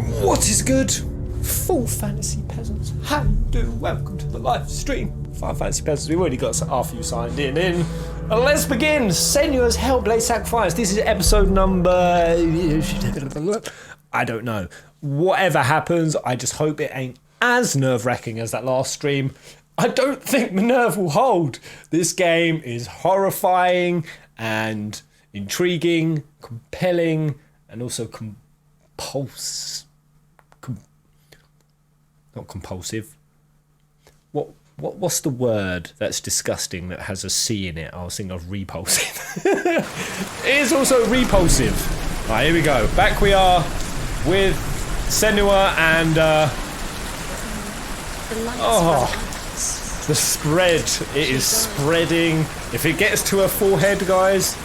What is good? Full fantasy peasants, how you do? Welcome to the live stream. Final Fantasy Peasants, we've already got half of you signed in. Let's begin. Senua's Hellblade Sacrifice. This is episode number... I don't know. Whatever happens, I just hope it ain't as nerve-wracking as that last stream. I don't think the nerve will hold. This game is horrifying and intriguing, compelling, and also not compulsive. What's the word that's disgusting that has a C in it? I was thinking of repulsive. It is also repulsive. Alright, here we go. Back we are with Senua and the spread. It is spreading. If it gets to her forehead, guys,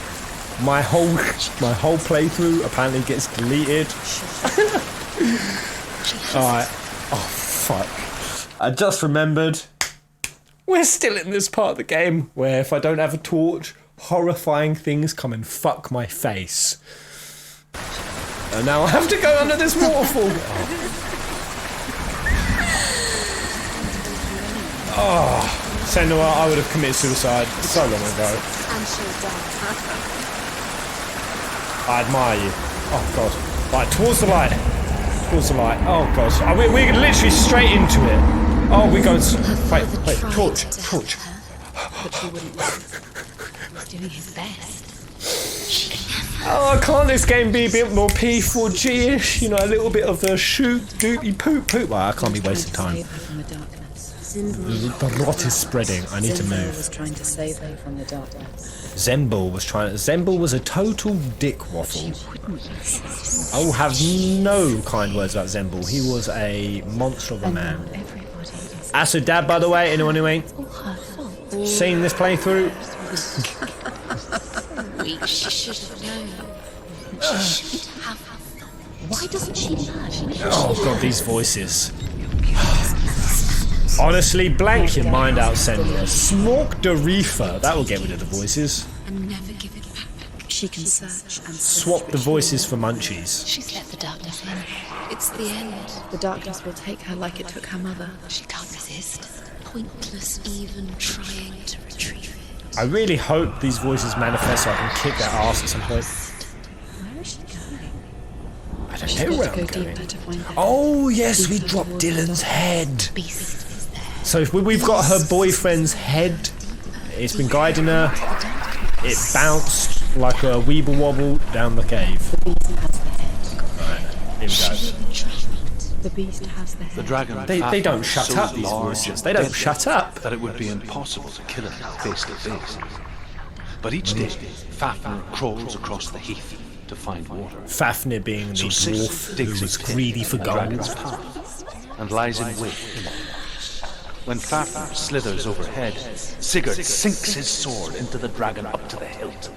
my whole playthrough apparently gets deleted. Alright. Oh fuck. I just remembered we're still in this part of the game where if I don't have a torch, horrifying things come and fuck my face. And now I have to go under this waterfall. Oh, Senua, I would have committed suicide so long ago. I admire you. Oh god. Right, towards the light. Towards the light. Oh god. We're literally straight into it. Oh, we're going... Wait, torch. But she wouldn't let him. He was doing his best. Oh, can't this game be a bit more P4G-ish? You know, a little bit of a shoot, doopy, poop. Well, I can't be wasting time. The rot is spreading. I need to move. Was trying to save her from the darkness. Zembal was a total dick waffle. I will have no kind words about Zembal. He was a monster of a man. Acid Dad, by the way, anyone who ain't seen this playthrough. She should have known. She should have. Why doesn't she learn? Oh god, these voices. Honestly, blank your mind out, Senua. Smoke the reefer. That will get rid of the voices. And never give it back. She can search and swap the voices for munchies. She's let the darkness in. It's the end. The darkness will take her like it took her mother. She can't resist. Pointless even trying to retrieve it. I really hope these voices manifest so I can kick their ass at some point. Where is she going? I don't know where I'm going. To find her. Oh yes, we dropped Dylan's head. Beast is there. So if we've got her boyfriend's head. It's been guiding her. It bounced like a weeble wobble down the cave. Right, here we go. The beast has the head. The dragon. They don't shut up, these voices. They don't shut up. That it would be impossible to kill him face to face. But each day, Fafnir crawls across the heath to find water. Fafnir being the dwarf who was greedy for gold. And lies in wait. When Fafnir slithers overhead, Sigurd sinks his sword into the dragon up to the hilt.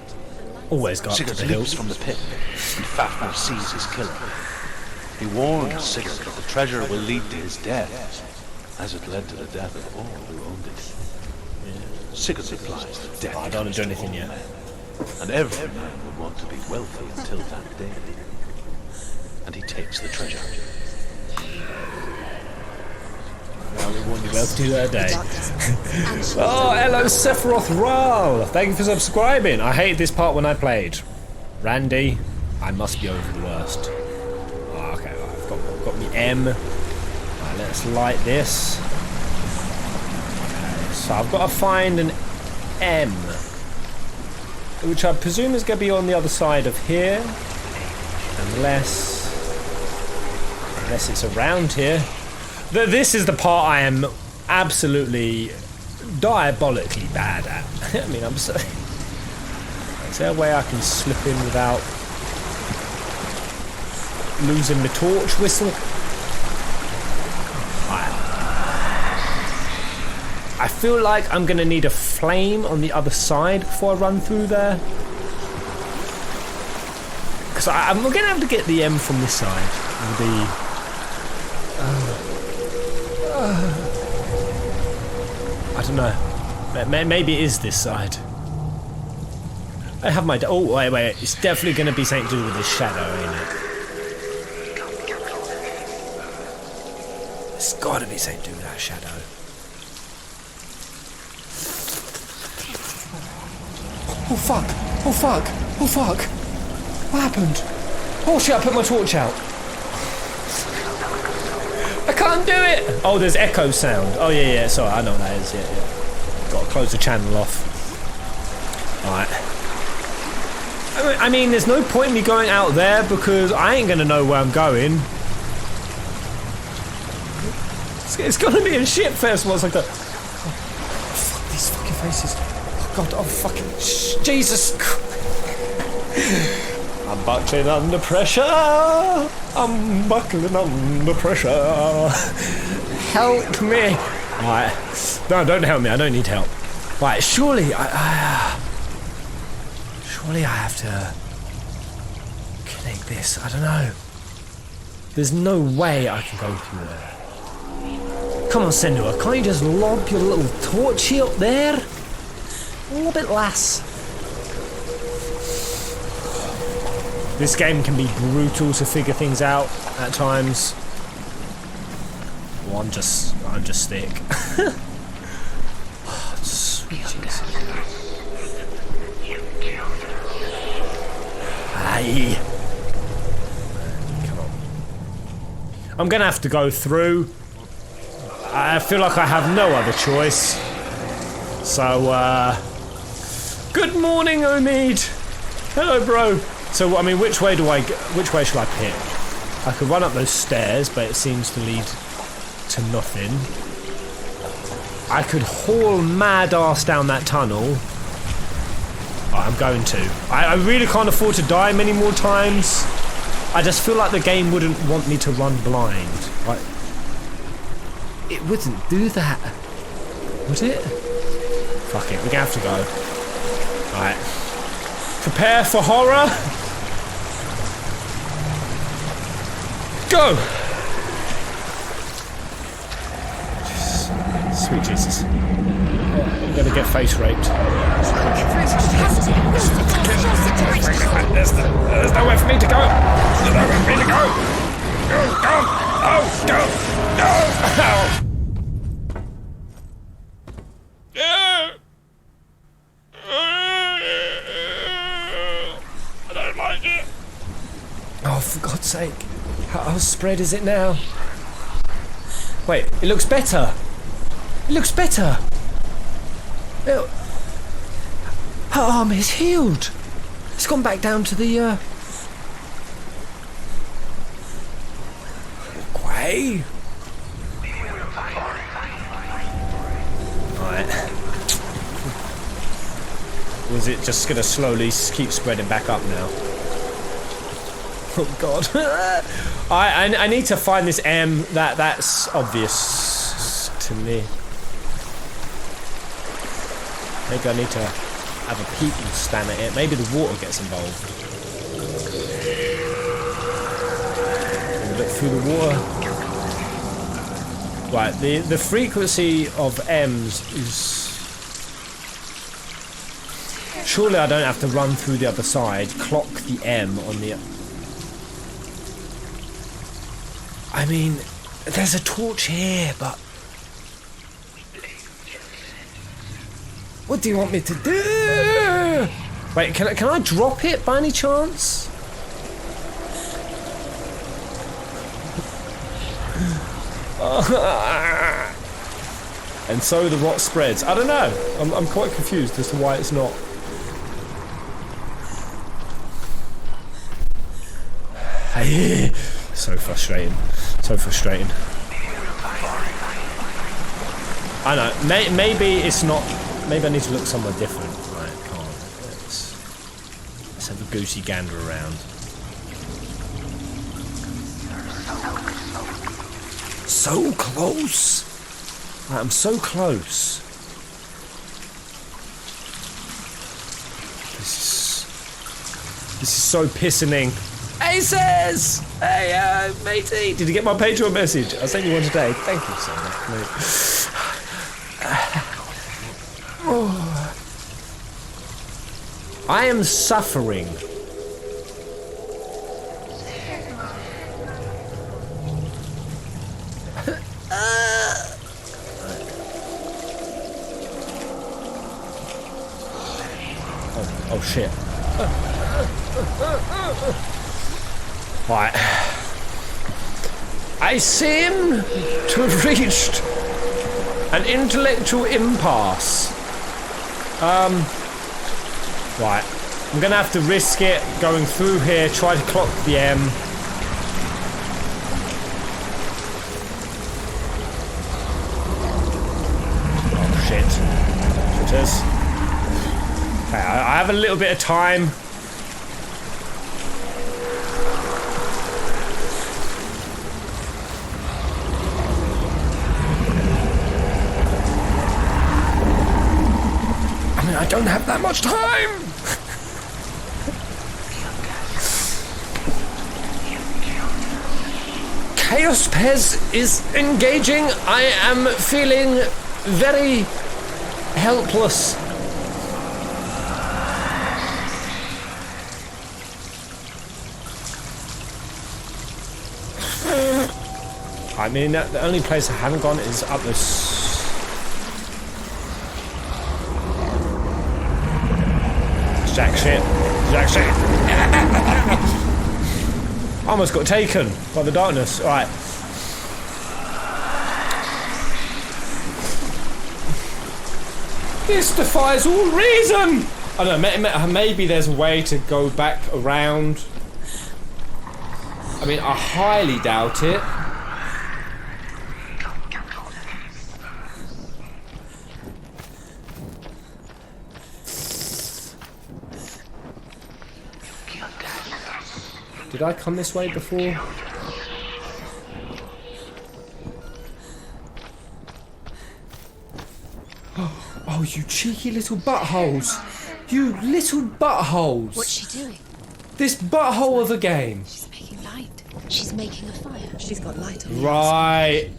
Always got Sigurd to the leaps hilt. from the pit, and Fafnir sees his killer. He warns Sigurd that the treasure will lead to his death, as it led to the death of all who owned it. Sigurd replies that death I don't want to do anything yet. and every man would want to be wealthy until that day. And he takes the treasure. Now we want you both to do that day. Oh, hello Sephiroth Ral. Thank you for subscribing. I hated this part when I played. Randy, I must be over the worst. Oh, okay, right, I've got me M. Right, let's light this. Okay, so I've got to find an M, which I presume is going to be on the other side of here, unless it's around here. This is the part I am absolutely diabolically bad at. I mean, I'm sorry. Is there a way I can slip in without losing the torch whistle? I feel like I'm going to need a flame on the other side before I run through there. Because I'm going to have to get the M from this side. The... I don't know. Maybe it is this side. I have my... Oh, wait. It's definitely going to be something to do with this shadow, ain't it? It's gotta be something to do with that shadow. Oh fuck! Oh fuck! Oh fuck! What happened? Oh shit, I put my torch out. I can't do it! Oh, there's echo sound. Oh yeah, sorry, I know what that is, yeah. Gotta close the channel off. Alright. I mean, there's no point in me going out there because I ain't gonna know where I'm going. It's gonna be a shit fest once like that. Oh, fuck these fucking faces. Oh god, oh fucking Jesus. I'm buckling under pressure. I'm buckling under pressure. Help me. Alright. No, don't help me. I don't need help. Right, surely surely I have to connect this. I don't know. There's no way I can go through there. Come on, Senua, can't you just lob your little torchy up there? Lob it, lass. This game can be brutal to figure things out at times. Well, I'm just thick. Oh, sweet Jesus. Aye. Come on. I'm gonna have to go through. I feel like I have no other choice. So, good morning, Omid. Hello, bro. So, I mean, which way should I pick? I could run up those stairs, but it seems to lead to nothing. I could haul mad ass down that tunnel. Oh, I'm going to. I really can't afford to die many more times. I just feel like the game wouldn't want me to run blind. It wouldn't do that, would it? Fuck it, we're gonna have to go. Alright. Prepare for horror. Go! Sweet Jesus. I'm gonna get face raped. There's nowhere for me to go! There's nowhere for me to go! Go! Oh, go! No! I don't like it. Oh, for God's sake. How spread is it now? Wait, it looks better. It looks better. Her arm is healed. It's gone back down to the, Quay. Right. Was it just gonna slowly keep spreading back up now? Oh God. I need to find this M. That's obvious to me. Maybe I need to have a peep and stand at it. Maybe the water gets involved. Look through the water. Right, the frequency of M's is... Surely I don't have to run through the other side, clock the M on the... I mean, there's a torch here, but... What do you want me to do? Wait, can I drop it by any chance? And so the rot spreads. I don't know. I'm quite confused as to why it's not. So frustrating. So frustrating. I know. Maybe it's not. Maybe I need to look somewhere different. Right, come on. Let's have a goosey gander around. So close. Right, I'm so close. This is so pissening. Aces! Hey, matey! Did you get my Patreon message? I sent you one today. Thank you so much, mate. Oh. I am suffering. shit. Right. I seem to have reached an intellectual impasse. Right. I'm gonna have to risk it going through here, try to clock the M. Oh shit. Shitters. Okay, I have a little bit of time. I mean, I don't have that much time! Chaos Pez is engaging. I am feeling very helpless. I mean, the only place I haven't gone is up this. Jack shit. Jack shit. Almost got taken by the darkness. Right. This defies all reason! I don't know, maybe there's a way to go back around. I mean, I highly doubt it. Did I come this way before? Oh, you cheeky little buttholes! You little buttholes! What's she doing? This butthole of a game! She's making light. She's making a fire. She's got light on. Right.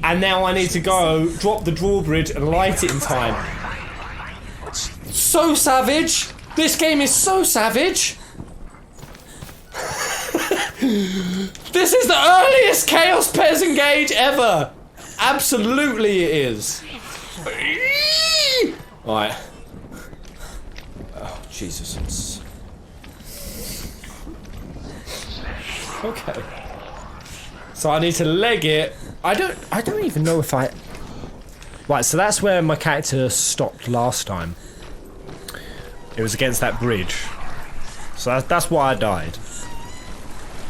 And now I need to go, drop the drawbridge and light it in time. So savage! This game is so savage! This is the earliest Chaos Pez Engage ever! Absolutely it is. Right. Oh, Jesus. Okay. So I need to leg it. I don't even know if I... Right, so that's where my character stopped last time. It was against that bridge. So that's why I died.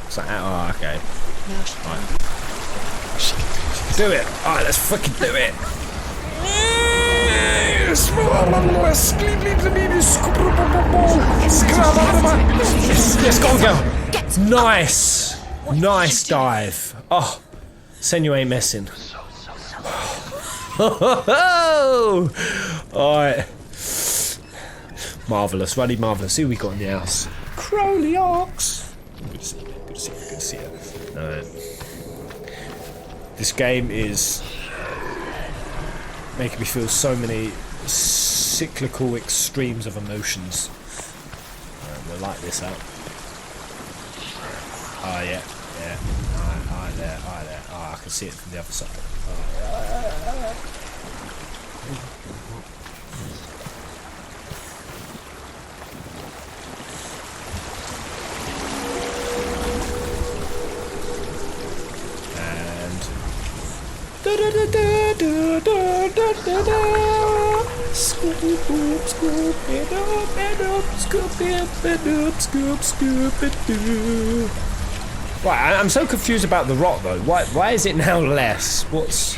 So, oh, okay. Right. Do it! Alright, let's fucking do it! Yes, go on, girl! Nice! Nice dive. Oh, Senua ain't messing. Alright. Marvellous, bloody marvellous. Who we got in the house? Crowley Ox! Good to see you, good to see you, good to see you. Alright. This game is making me feel so many cyclical extremes of emotions. We'll light this up. Oh yeah, yeah. Alright, there, alright there. Oh, I can see it from the other side. Scoop it, scoop it up, and up, scoop it, and up, scoop it, do. Right, I'm so confused about the rock though. Why is it now less? What's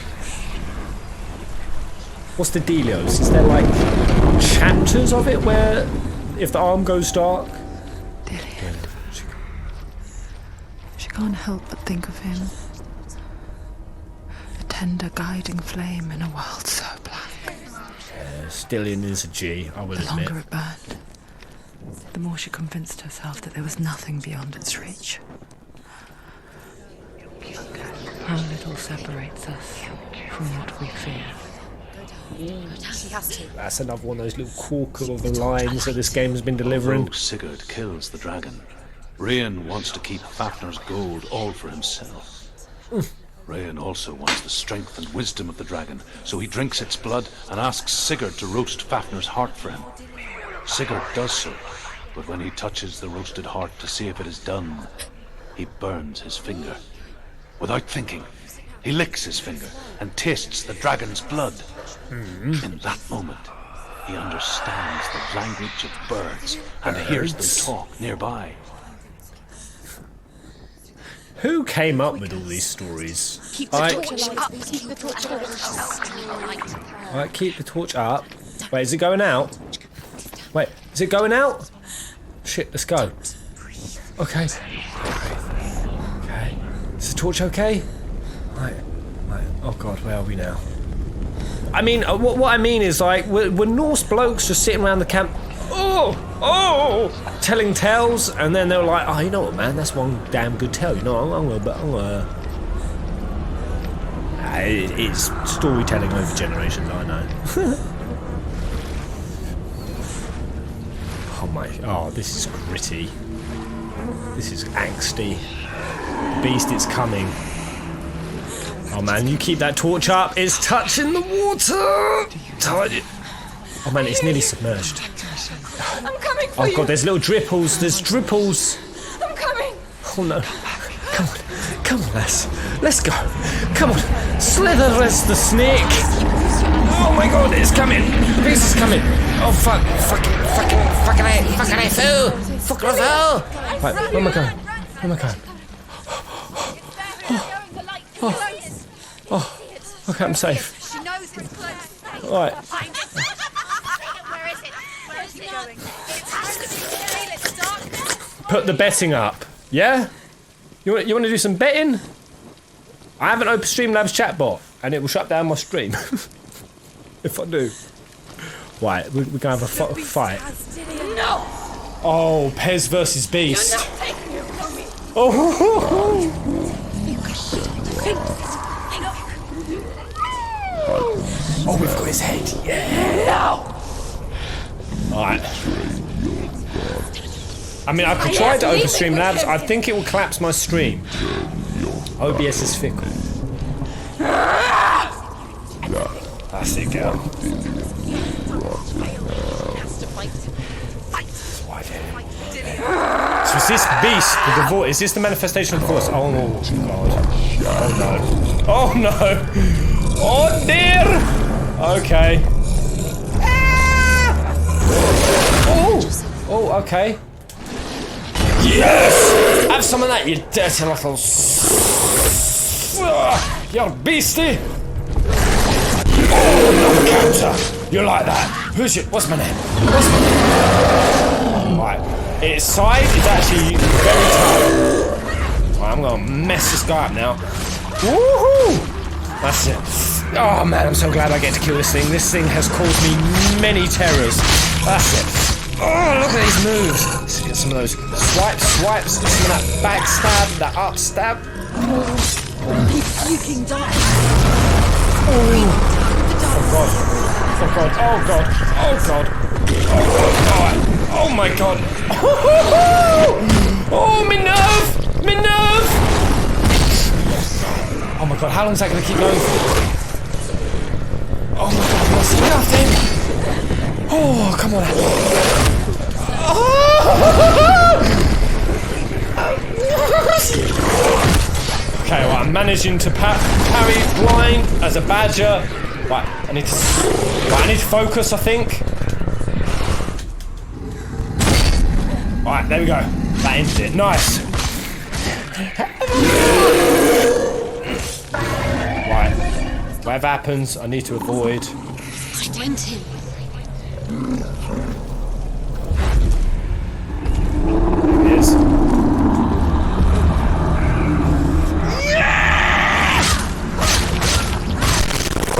the dealios? Is there like chapters of it where if the arm goes dark? Dillian. She can't help but think of him. A tender guiding flame in a world so black. Dillian is a G, I will The admit. longer it burned, the more she convinced herself that there was nothing beyond its reach. How little separates us from what we fear. He has to. That's another one of those little corker of the lines that this game has been delivering. Although Sigurd kills the dragon, Rayan wants to keep Fafnir's gold all for himself. Rayan also wants the strength and wisdom of the dragon, so he drinks its blood and asks Sigurd to roast Fafnir's heart for him. Sigurd does so, But when he touches the roasted heart to see if it is done, he burns his finger. Without thinking, he licks his finger and tastes the dragon's blood. In that moment, he understands the language of birds and hears them talk nearby. Who came up with all these stories? Keep the torch up. Keep the torch up. Alright, keep the torch up. Wait, is it going out? Wait, is it going out? Shit, let's go. Okay. Okay. Is the torch okay? Right. Oh god, where are we now? I mean, what I mean is, like, were Norse blokes just sitting around the camp, telling tales, and then they were like, oh, you know what, man, that's one damn good tale, you know, I'm gonna... It's storytelling over generations, I know. Oh, this is gritty. This is angsty. Beast, it's coming. Oh man, you keep that torch up. It's touching the water. Oh man, it's nearly submerged. I'm coming for you. Oh god, there's little dripples. There's dripples. I'm coming. Oh no. Come on, lass. Let's go. Come on. Slither as the snake. Oh my god, it's coming. Beast is coming. Oh fuck. Fucking fool. Right, where am I going? Oh, okay, I'm safe. She knows it's close. Alright. Where is it? Where is it going? It has to be feel its darkness. Put the betting up. Yeah? You want to do some betting? I haven't opened Streamlabs chatbot, and it will shut down my stream. If I do. Right, we're going to have a fight. No. Oh, Pez versus Beast. You're not taking it from me. Oh, we've got his head. Yeah. No. Alright. I mean, I could try to open Streamlabs. I think it will collapse my stream. OBS is fickle. That's it, girl. So is this Beast with the voice? Is this the manifestation of the voice? Oh god. Oh no. Oh dear. Okay. Oh, okay. Yes! Have some of that, you dirty little... You're beastie! Oh, counter! You like that? Who's your... What's my name? Right. Its side is actually very tough. Right, I'm gonna mess this guy up now. Woohoo! That's it. Oh man, I'm so glad I get to kill this thing. This thing has caused me many terrors. That's it. Oh, look at these moves. Let's get some of those swipes, get some of that backstab, that upstab. Puking dark. Oh god. Oh god. Oh god. Oh god. Oh god. Oh my god. Oh, my nerve. My nerve. Oh my god, how long is that going to keep going for? Oh my god, I see nothing. Oh, come on. Okay, well, I'm managing to parry blind as a badger. Right, I need to focus, I think. Right, there we go. That ended it. Nice. Right, whatever happens, I need to avoid. I went in. It is.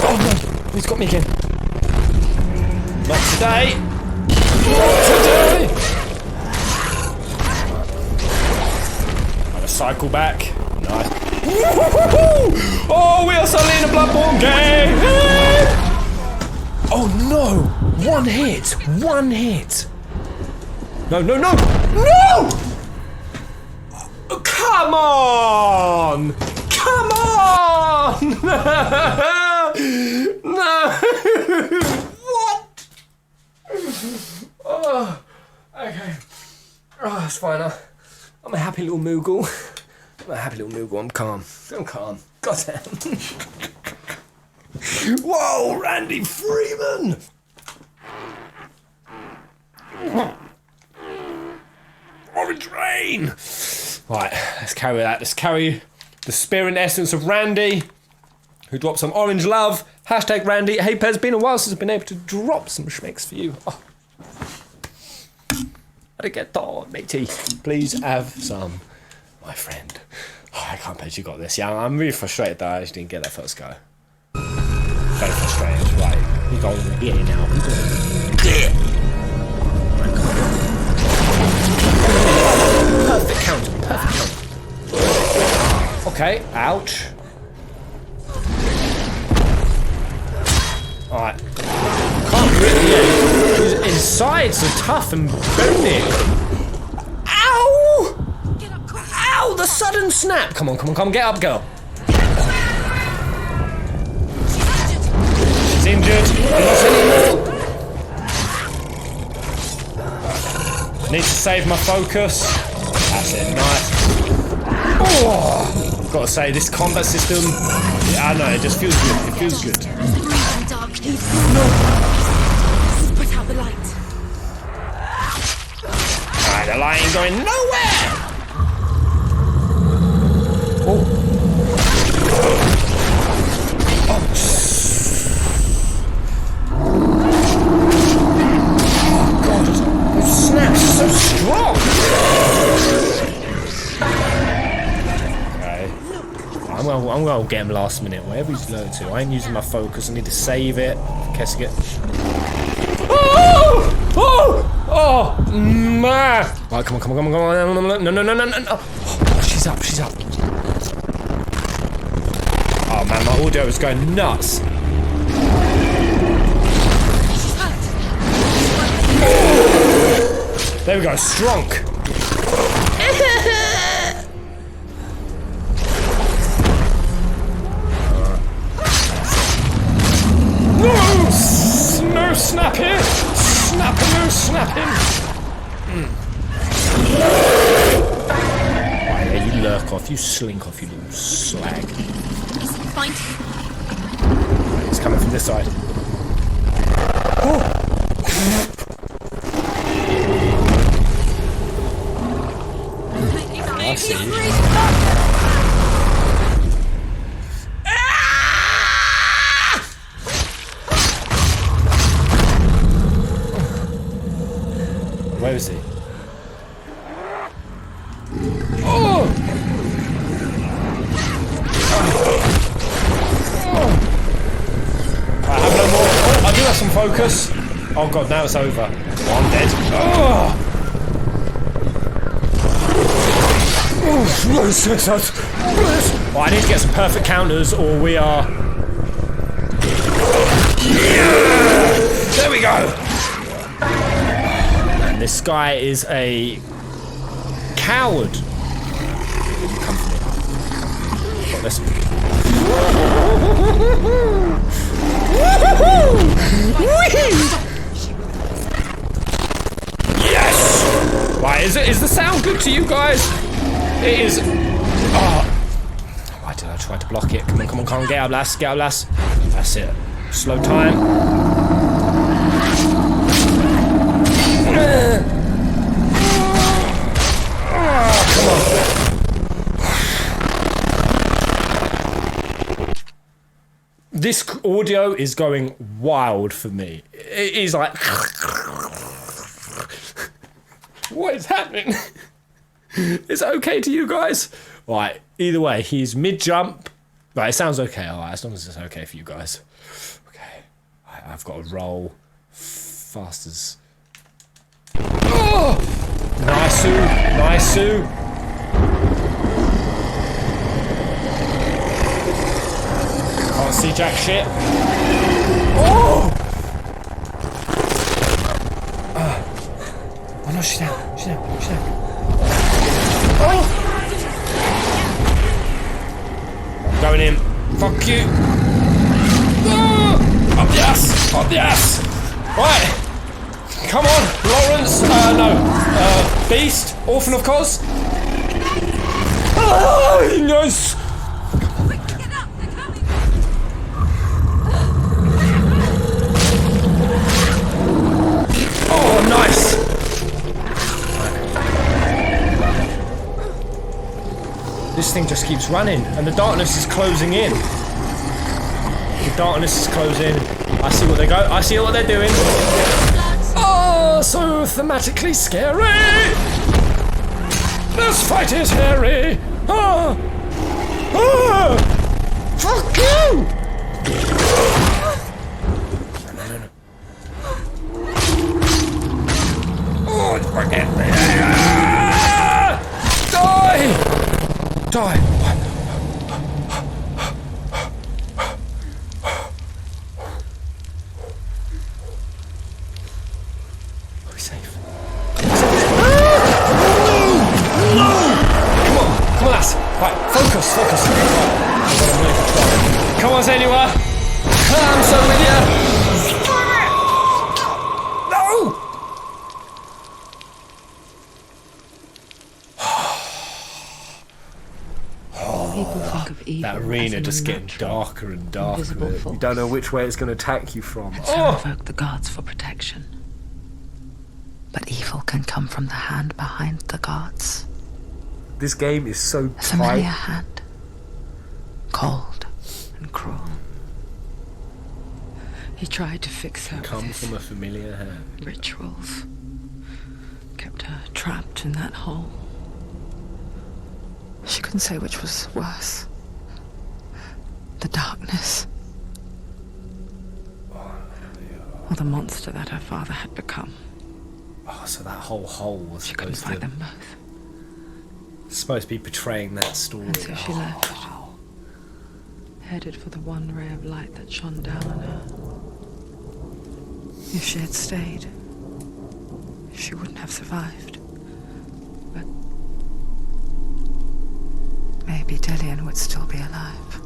Oh no, he's got me again. Not today. Not today. I'm gonna cycle back. Nice. Oh, we are suddenly in a Bloodborne game. Oh no! One hit! One hit! No, no, no! No! Oh, come on! Come on! No! What? Oh, okay. it's fine. I'm a happy little Moogle. I'm calm. God damn. Whoa, Randy Freeman! Orange rain! Right, let's carry that. Let's carry the spirit and essence of Randy, who dropped some orange love. Hashtag Randy. Hey, Pez, been a while since I've been able to drop some schmecks for you. Oh. Arigato, matey. Please have some, my friend. Oh, I can't believe you got this. Yeah, I'm really frustrated that I actually didn't get that first go. Very frustrated. Right, we go here now. Perfect count. Okay, ouch. Alright. Can't really. His sides are tough and bony. Ow! Ow! The sudden snap! Come on, get up, girl. She's injured. Not anymore. Need to save my focus. That's it, nice. Oh! Gotta say, this combat system, I know, it just feels good. It feels good. Put out the light. Alright, the light ain't going nowhere! Oh. Snaps so strong! Okay. I'm gonna get him last minute, whatever he's learned to. I ain't using my focus, I need to save it. In case I get. Man! Right, come on. No. Oh, she's up. Oh man, my audio is going nuts. There we go, strong. No snap here. Snap him. Right, yeah, you lurk off, you slink off, you little slag. Find Right, it's coming from this side. Oh. I see you. Where is he? Oh! I have no more. Oh, I do have some focus. Oh god, now it's over. Oh, I'm dead. Oh! Well, I need to get some perfect counters or we are... Yeah! There we go! And this guy is a... coward. Come for me. Got this. Yes! Right, is the sound good to you guys? It is. Oh. Why did I try to block it? Come on, get up, lass. That's it. Slow time. Come on. This audio is going wild for me. It is like. What is happening? Is it okay to you guys? Right, either way, he's mid-jump. Right, it sounds okay, alright, as long as it's okay for you guys. Okay, I've got to roll fast as... Oh! Nice. Can't see jack shit. Oh! Oh no, she's down. Oh! I'm going in. Fuck you. Oh! Up the ass. Right. Come on, Lawrence. No. Beast. Orphan of Cos. Oh, nice. Oh, nice. This thing just keeps running, and the darkness is closing in. The darkness is closing. I see what they go. I see what they're doing. Oh, so thematically scary. This fight is hairy. Ah, ah, fuck you. No. Oh, forget me. Die. Die. Focus. Come on, Senua. I'm so with you. No. People think of evil That arena as just getting unnatural, darker and darker. invisible You force. don't know which way it's going to attack you from. And so invoke the gods for protection. But evil can come from the hand behind the gods. This game is so A familiar tight. hand. Cold and cruel. He tried to fix her Come with from a his familiar hand. rituals. Kept her trapped in that hole. She couldn't say which was worse. The darkness. Or the monster that her father had become. Oh, so that whole hole was She couldn't fight supposed them both. to be portraying that story. And so she left. Headed for the one ray of light that shone down on her. If she had stayed, she wouldn't have survived. But maybe Dillian would still be alive.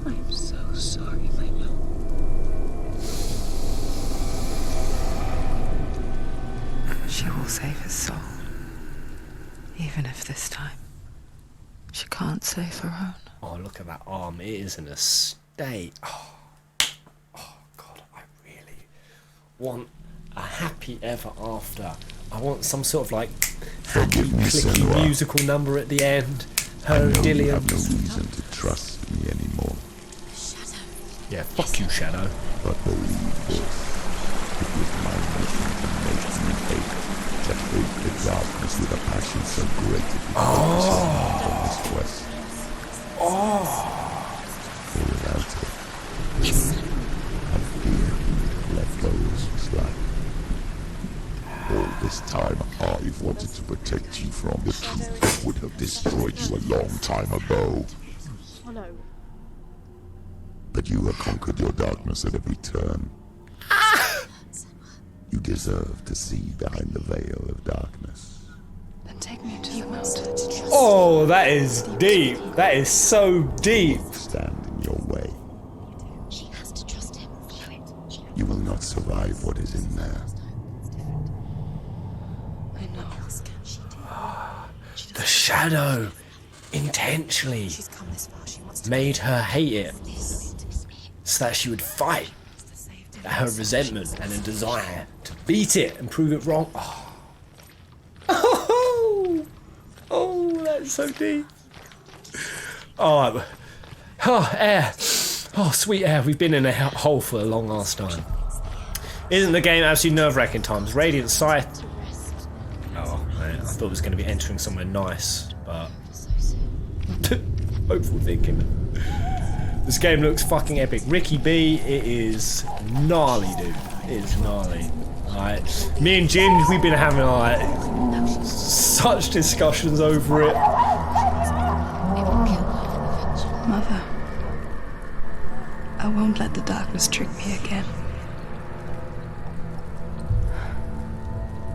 I'm so sorry, my love. She will save his soul. Even if this time she can't save her own. Oh, look at that arm. It is in a state. Oh, God. I really want a happy ever after. I want some sort of like happy, clicky musical number at the end. Her and You Dillian. have no reason to trust me anymore. Yeah, fuck you, Shadow. But believe this. It was my mission to make you hate. To hate the darkness with a passion so great it becomes from this quest. For without it, and fear let goes was life. All this time I've wanted to protect you from the truth that would have destroyed you a long time ago. Oh no. But you have conquered your darkness at every turn. You deserve to see behind the veil of darkness. Then take me to the mountain. Oh, that is deep. That is so deep. Stand in your way. She has to trust him. You will not survive what is in there. I know. The Shadow intentionally She's come this far. She wants to made her hate it so that she would fight her resentment and a desire to beat it and prove it wrong. Oh, that's so deep. Oh, air. Oh, sweet air. We've been in a hole for a long ass time. Isn't the game absolutely nerve-wracking times? Radiant Scythe. Oh, man, I thought it was going to be entering somewhere nice, but hopeful thinking. This game looks fucking epic. Ricky B, it is gnarly, dude. It is gnarly. Like, me and Ginge, we've been having like such discussions over it. Mother, I won't let the darkness trick me again.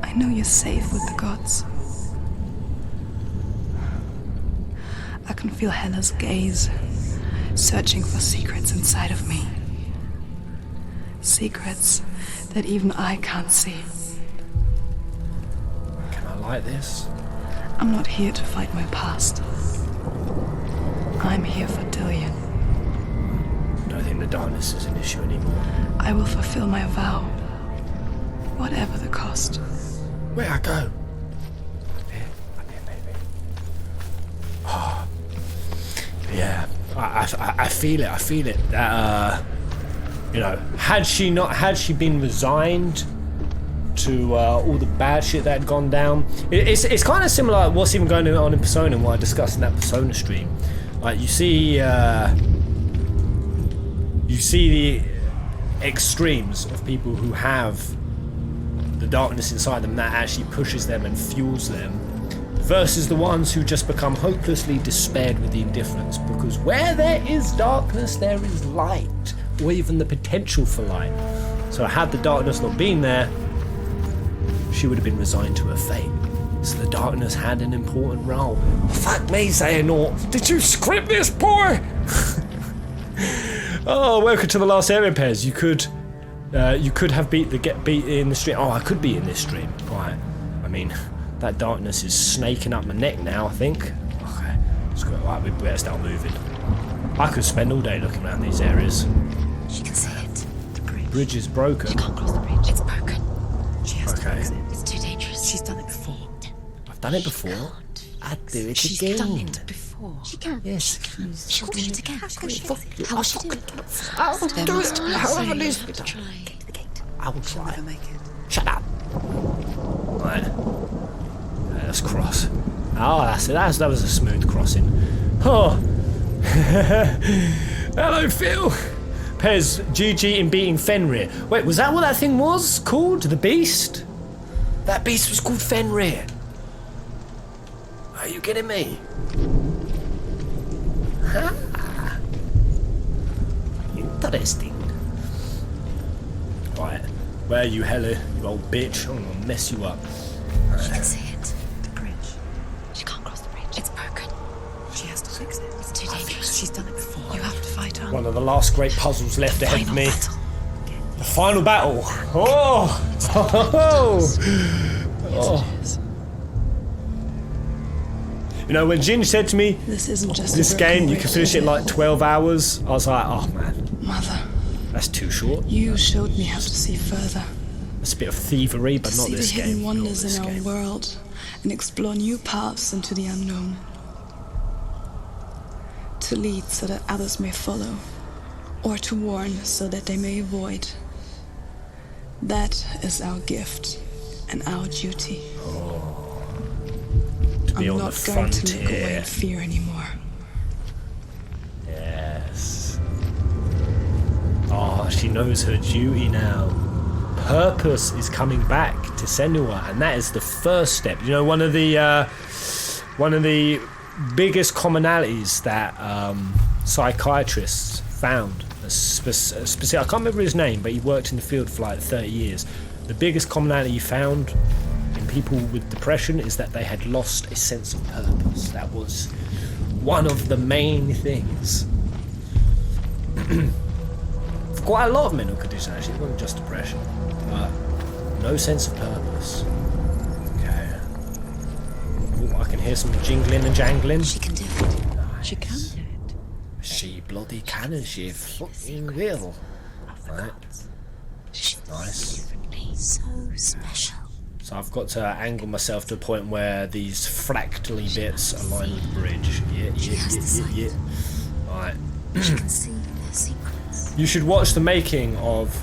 I know you're safe with the gods. I can feel Hela's gaze, searching for secrets inside of me. Secrets that even I can't see. fight this? I'm not here to fight my past. I'm here for Dillion. I don't think the darkness is an issue anymore. I will fulfill my vow, whatever the cost. Where I go? Up here maybe. Oh, yeah. I feel it. I feel it. That you know, had she been resigned to all the bad shit that had gone down, it's kind of similar to what's even going on in Persona and what I discussed in that Persona stream. Like you see the extremes of people who have the darkness inside them that actually pushes them and fuels them, versus the ones who just become hopelessly despaired with the indifference, because where there is darkness there is light, or even the potential for light. So had the darkness not been there, she would have been resigned to her fate. So the darkness had an important role. Fuck me, Xehanort. Did you script this, boy? Oh, welcome to the last area, Pez. You could have get beat in the stream. Oh, I could be in this stream. Right. I mean, that darkness is snaking up my neck now, I think. Okay. Let's go. Right, we better start moving. I could spend all day looking around these areas. She can see it. The Bridge is broken. She can't cross the bridge. It's broken. She has to fix it. It's too dangerous. She's done it before. I've done it before. I'd do it She's again. done it before. She can. Yes. She'll do it again. How will she do it? I will There do must it. be a However way. it needs to be done. Try. Get to the gate. I will She'll try. never make it. Shut up. Right. Let's cross. Oh, that's it. That was a smooth crossing. Oh. Hello, Phil. Pez, GG in beating Fenrir. Wait, was that what that thing was called? The beast? That beast was called Fenrir. Are you kidding me? Ha. Interesting. Right. Where are you, Hella? You old bitch. I'm gonna mess you up. She can see it. The bridge. She can't cross the bridge. It's broken. She has to fix it. It's too dangerous. She's done it before. You have to fight her. One of the last great puzzles left ahead of Final me. battle. The final battle. Oh! Oh! You know, when Jin said to me, This isn't just this a broken game, you bridge, can finish is it in like 12 hours, I was like, oh man, Mother, that's too short. you showed me how to see further. It's a bit of thievery, but To not see this the hidden game. Not wonders this in our game. world and explore new paths into the unknown. To lead so that others may follow, or to warn so that they may avoid. That is our gift and our duty. To be I'm on not the going to look away frontier. in fear anymore. Yes. Oh, she knows her duty now. Purpose is coming back to Senua, and that is the first step. You know, one of the biggest commonalities that psychiatrists found, I can't remember his name, but he worked in the field for like 30 years. The biggest commonality he found in people with depression is that they had lost a sense of purpose. That was one of the main things. For quite a lot of mental conditions, actually, it wasn't just depression, but no sense of purpose. Okay. Ooh, I can hear some jingling and jangling. She can do it. Nice. She can do it. She bloody can, and she fucking will. Right. She's Nice. so special. So I've got to angle myself to a point where these fractally bits align with the bridge. Yeah. Right. She can see their secrets. You should watch the making of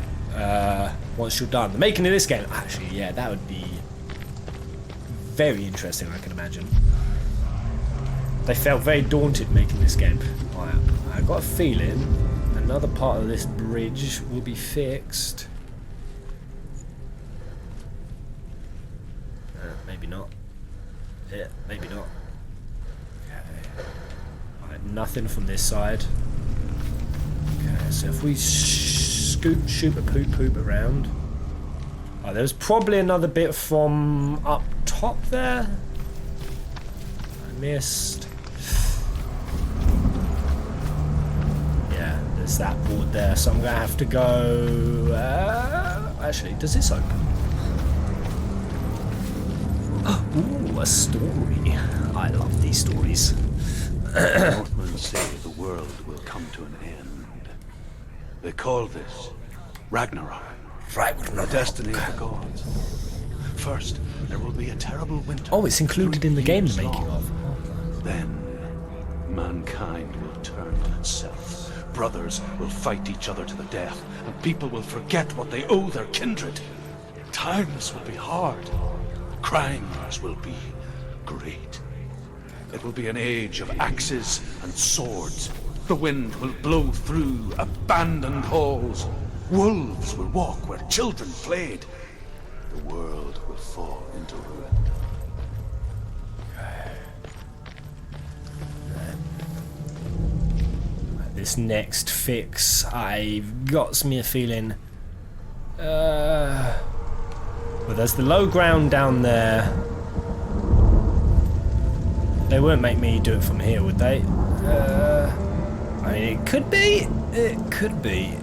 once you're done. The making of this game, actually, yeah, that would be very interesting, I can imagine. They felt very daunted making this game. Right. I got a feeling another part of this bridge will be fixed. Maybe not. Yeah, maybe not. Okay. Right, nothing from this side. Okay, so if we shoot a poop around. Oh, there's probably another bit from up top there. I missed. Yeah, there's that board there, so I'm gonna have to go. Actually, does this open? Ooh. tell a story. I love these stories. The Northmen say the world will come to an end. They call this Ragnarok. The destiny of the gods. First, there will be a terrible winter. Oh, it's included in the game years making long. of. Then, mankind will turn on itself. Brothers will fight each other to the death, and people will forget what they owe their kindred. Times will be hard. Crimes will be great. It will be an age of axes and swords. The wind will blow through abandoned halls. Wolves will walk where children played. The world will fall into ruin. This next fix, I've got me a feeling. Well, there's the low ground down there. They won't make me do it from here, would they? I mean, it could be. It could be.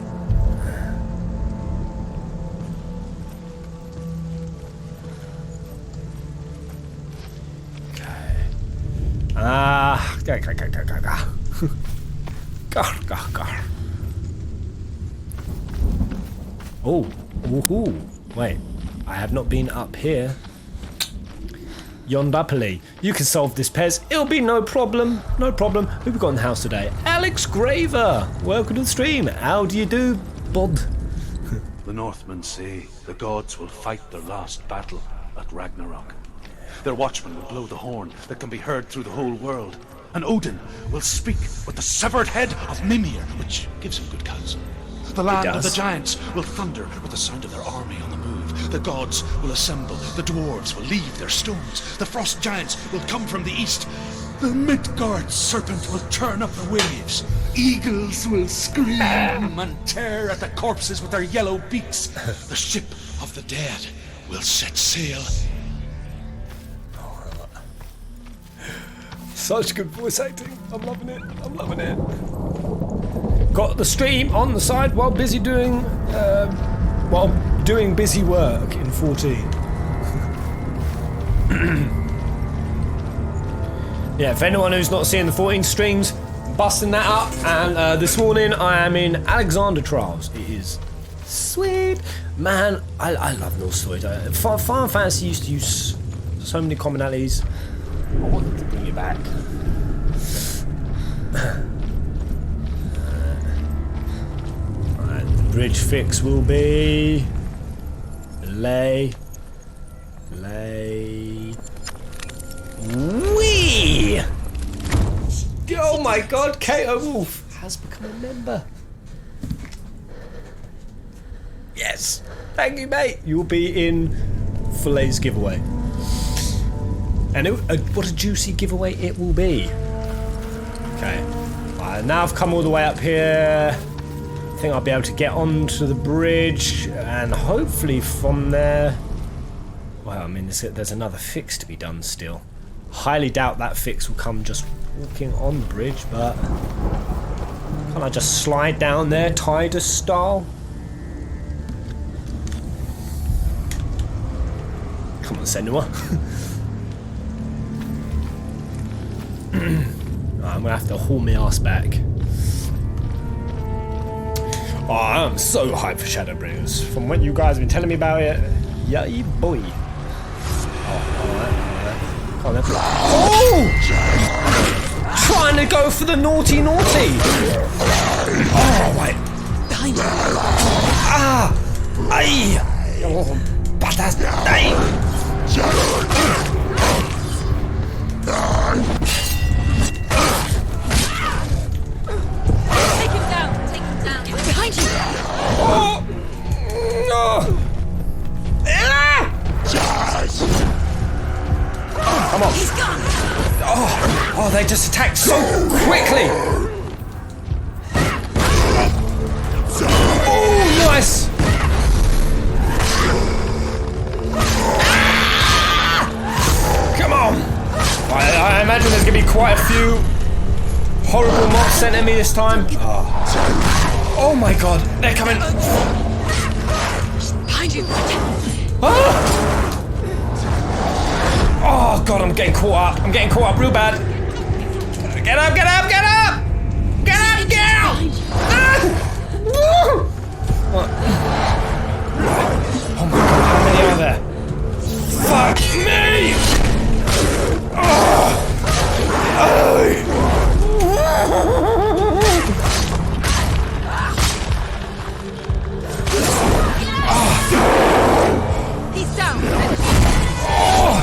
Oh, woohoo! Wait, I have not been up here. Yondapoli, you can solve this, Pez. It'll be no problem. No problem. Who we got in the house today? Alex Graver. Welcome to the stream. How do you do, bud? The Northmen say the gods will fight their last battle at Ragnarok. Their watchmen will blow the horn that can be heard through the whole world. And Odin will speak with the severed head of Mimir, which gives him good counsel. The land of the giants will thunder with the sound of their army on the move. The gods will assemble. The dwarves will leave their stones. The frost giants will come from the east. The Midgard serpent will turn up the waves. Eagles will scream and tear at the corpses with their yellow beaks. The ship of the dead will set sail. Such good voice acting. I'm loving it. I'm loving it. Got the stream on the side while doing busy work in 14. Yeah, if anyone who's not seeing the 14 streams, busting that up. And this morning I am in Alexander Trials. It is sweet. Man, I love Norse toys. Final Fantasy used to use so many commonalities. I wanted to bring it back. Right, the bridge fix will be lay. Wee! Oh my god, Kato Wolf has become a member. Yes! Thank you, mate. You'll be in Fille's giveaway. And what a juicy giveaway it will be. Okay. Now I've come all the way up here. I think I'll be able to get onto the bridge and hopefully from there... Well, I mean, there's another fix to be done still. Highly doubt that fix will come just walking on the bridge, but... Can't I just slide down there, Titus style? Come on, Senua. I'm gonna have to haul my ass back. Oh, I'm so hyped for Shadowbringers. From what you guys have been telling me about it, yay boy. Oh, alright. Oh! Trying to go for the naughty. Oh, wait. Behind you. Ah! Aye! Oh, badass. Aye! Take him down. Behind you. Oh! No! Ah! Come on. He's gone. Oh, they just attacked so quickly. Oh, nice. Come on. I imagine there's going to be quite a few horrible mobs sent at me this time. Oh my god, they're coming. Behind you. Ah! Oh god, I'm getting caught up. I'm getting caught up real bad. Get up, get up, get up! Get up, get up! Ah! What? Oh my god, how many are there? Fuck me! Oh. He's down. Oh.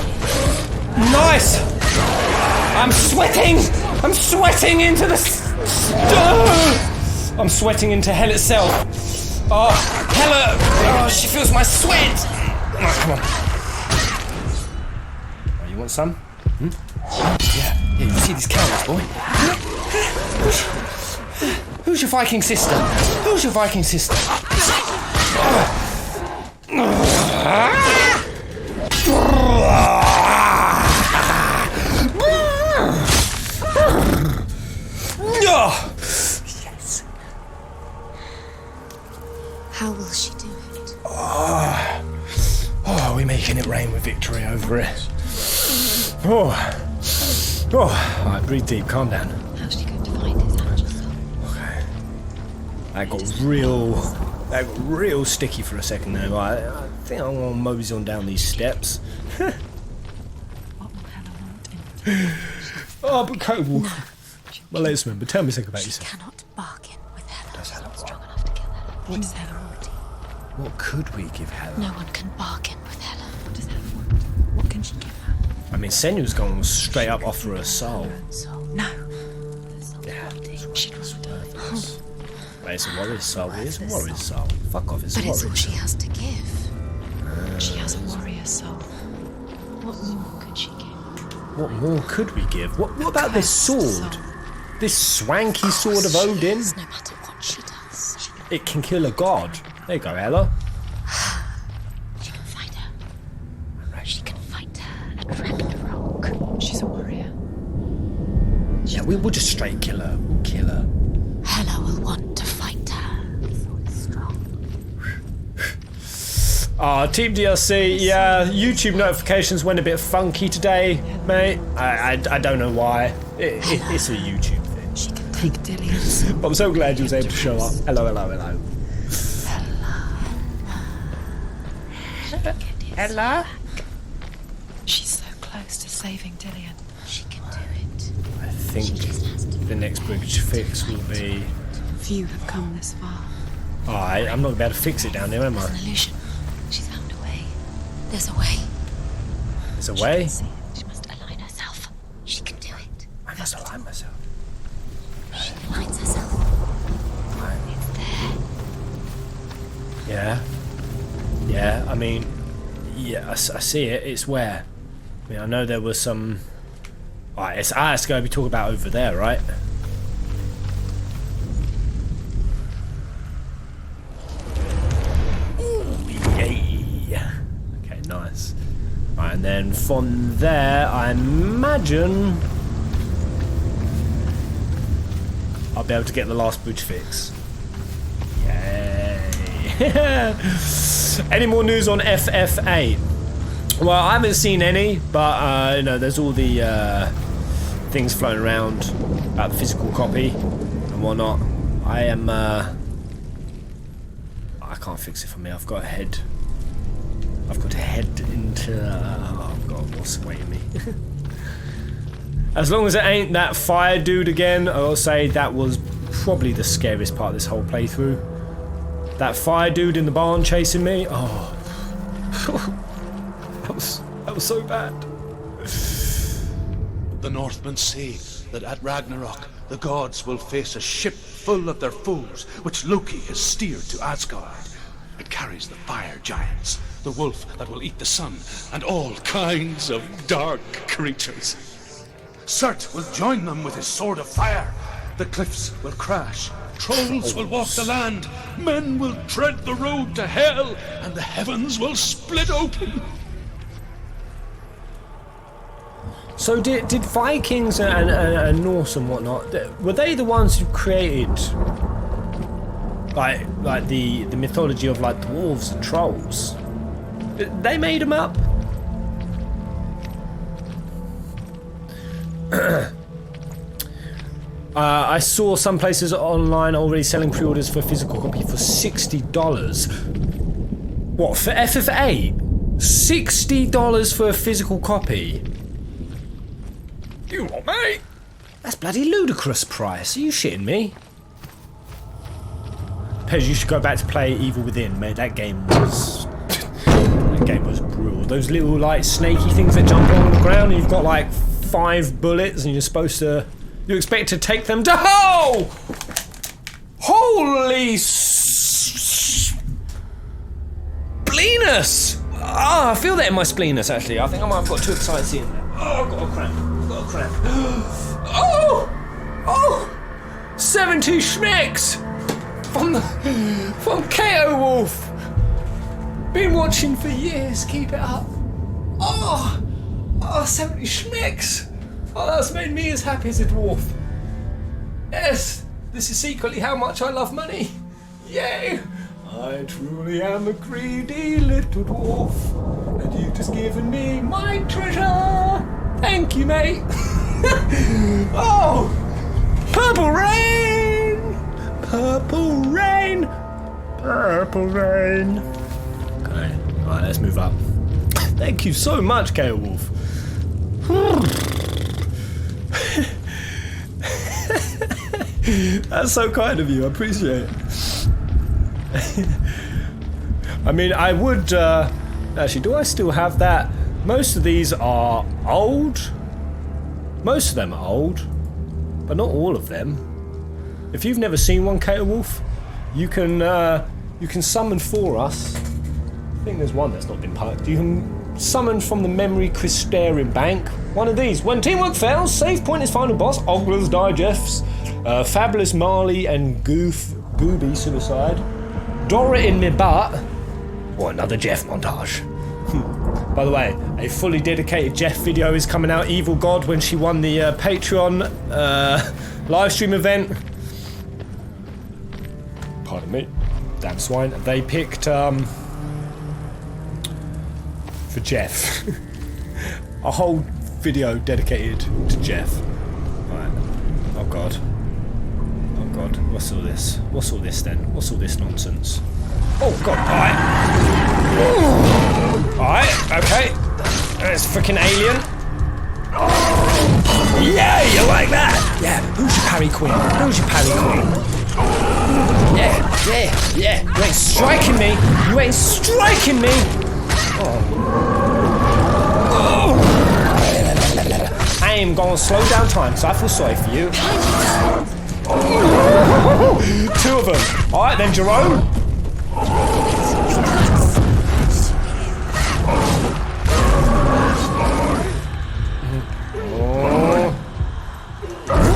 Nice! I'm sweating! I'm sweating into the... I'm sweating into hell itself. Oh, Hella! Oh, she feels my sweat! Oh, come on. Oh, you want some? Hmm? Yeah, you see these carrots, boy? Who's your Viking sister? Who's your Viking sister? Yes. How will she do it? Oh, we're making it rain with victory over it. Oh. Alright, breathe deep, calm down. How's she going to find his angel soul? Okay. That got real sticky for a second there. I think I'm gonna mosey on down these steps. What will Hella want in Oh, but Cobble. Well, let's remember. Tell me something about She yourself. cannot bargain with Hella. Does She's Hella not what? strong enough to kill Hella. What does Hella want? What could we give Hella? No one can bargain with Hella. What does Hella want? What can she give her? I mean, Senua's going to straight up offer her a soul. Soul. No. Yeah. She'd want her. But it's a warrior's soul. It is a warrior's soul. Fuck off, it's a But it's all warrior's she soul. has to give. She has a warrior soul. What more could she give? What more could we give? What about this sword? This swanky sword of Odin? No matter what she does, It can kill a god. There you go, Ella. she can fight her. She can fight her at Ragnarok. She's a warrior. Yeah, we'll just straight kill her. We'll kill her. Hela will want to fight her. The sword is strong. Team DLC, yeah, YouTube notifications went a bit funky today, mate. I don't know why. It's a YouTube thing. She can take Dillian's. But I'm so glad you was able to show up. Hello. Hello? She's so close to saving Dillian. She can do it. I think the next bridge fix will be... Few have come this far. Alright, I'm not going to be able to fix it down there, am It's I? an illusion. She's found a way. There's a way. There's a way? See, she must align herself. She can do it. I must align myself. She aligns herself. It's there. Yeah, I mean... Yeah, I see it. It's where? I mean, I know there was some... Alright, it's going to be talking about over there, right? Yay! Okay, nice. Right, and then from there, I imagine I'll be able to get the last bridge fix. Yay! Any more news on FFA? Well, I haven't seen any, but you know, there's all the things floating around about the physical copy and whatnot. I can't fix it for me. I've got to head into... oh god, what's awaiting me? As long as it ain't that fire dude again, I'll say that was probably the scariest part of this whole playthrough. That fire dude in the barn chasing me. Oh, that was so bad. The Northmen say that at Ragnarok, the gods will face a ship full of their foes, which Loki has steered to Asgard. It carries the fire giants, the wolf that will eat the sun, and all kinds of dark creatures. Surt will join them with his sword of fire. The cliffs will crash. Trolls will walk the land. Men will tread the road to hell, and the heavens will split open. So did Vikings and Norse and whatnot, were they the ones who created like the mythology of like dwarves and trolls? They made them up? I saw some places online already selling pre-orders for a physical copy for $60. What, for FFA? $60 for a physical copy? You what, mate? That's bloody ludicrous price. Are you shitting me? Pez, you should go back to play Evil Within, mate. That game was... that game was brutal. Those little, like, snaky things that jump on the ground and you've got, like, 5 bullets and you're supposed to... You expect to take them down. Oh! Holy spleenus! Ah, I feel that in my spleenus, actually. I think I might have got too excited seeing that. Oh, I've got a cramp. I've got a cramp. Oh! Oh! 70 schmecks! From KO Wolf! Been watching for years. Keep it up. Oh! Oh, 70 schmecks! Oh, that's made me as happy as a dwarf. Yes, this is secretly how much I love money. Yay! I truly am a greedy little dwarf, and you've just given me my treasure. Thank you, mate. Oh, purple rain, purple rain, purple rain. Okay, all right, let's move up. Thank you so much, KO Wolf. That's so kind of you, I appreciate it. I mean, I would, actually, do I still have that? Most of these are old. Most of them are old, but not all of them. If you've never seen one, KO Wolf, you can summon for us. I think there's one that's not been parked. You can summon from the memory crystarium bank one of these. When teamwork fails, save point is final boss, Ogler's Digests, Fabulous Marley and Gooby Suicide, Dora in me butt, or another Jeff montage. By the way, a fully dedicated Jeff video is coming out, Evil God, when she won the Patreon live stream event. Pardon me, damn swine. They picked for Jeff. A whole video dedicated to Jeff. Right. Oh god. Oh god. What's all this? What's all this then? What's all this nonsense? Oh god. Alright. Alright, okay. There's freaking alien. Yeah, you like that? Yeah. Who's your parry queen? Who's your parry queen? Yeah, yeah, yeah. You ain't striking me. You ain't striking me. Oh. I am gonna slow down time, so I feel sorry for you. 2 of them. Alright then, Jerome.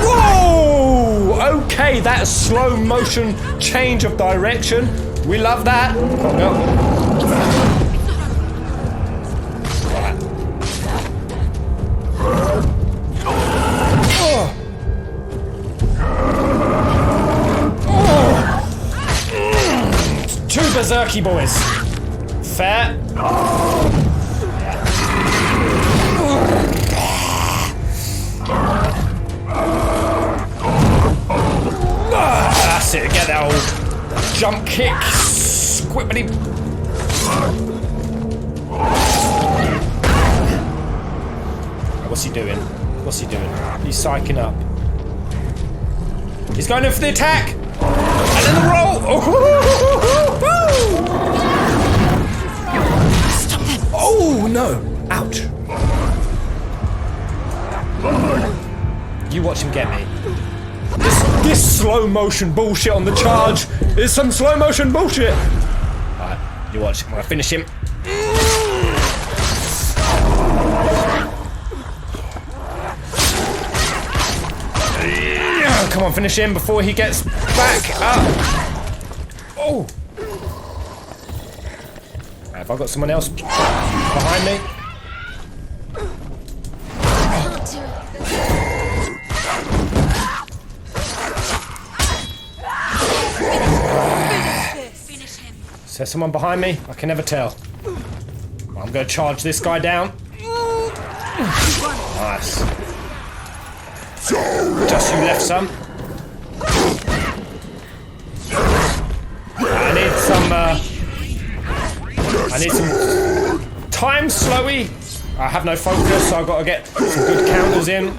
Whoa! Okay, that's slow motion change of direction. We love that. Oh, no. Berserky boys. Fair. That's it. Get that old jump kick. Squippity. What's he doing? What's he doing? He's psyching up. He's going in for the attack. And then the roll. Oh no! Ouch! You watch him get me. This slow motion bullshit on the charge is some slow motion bullshit. Alright, you watch. I'm gonna finish him. Come on, finish him before he gets back up. Oh! Have I got someone else behind me? Is there someone behind me? I can never tell. I'm going to charge this guy down. Nice. Just you left some. I need some time, Slowy. I have no focus, so I've got to get some good counters in.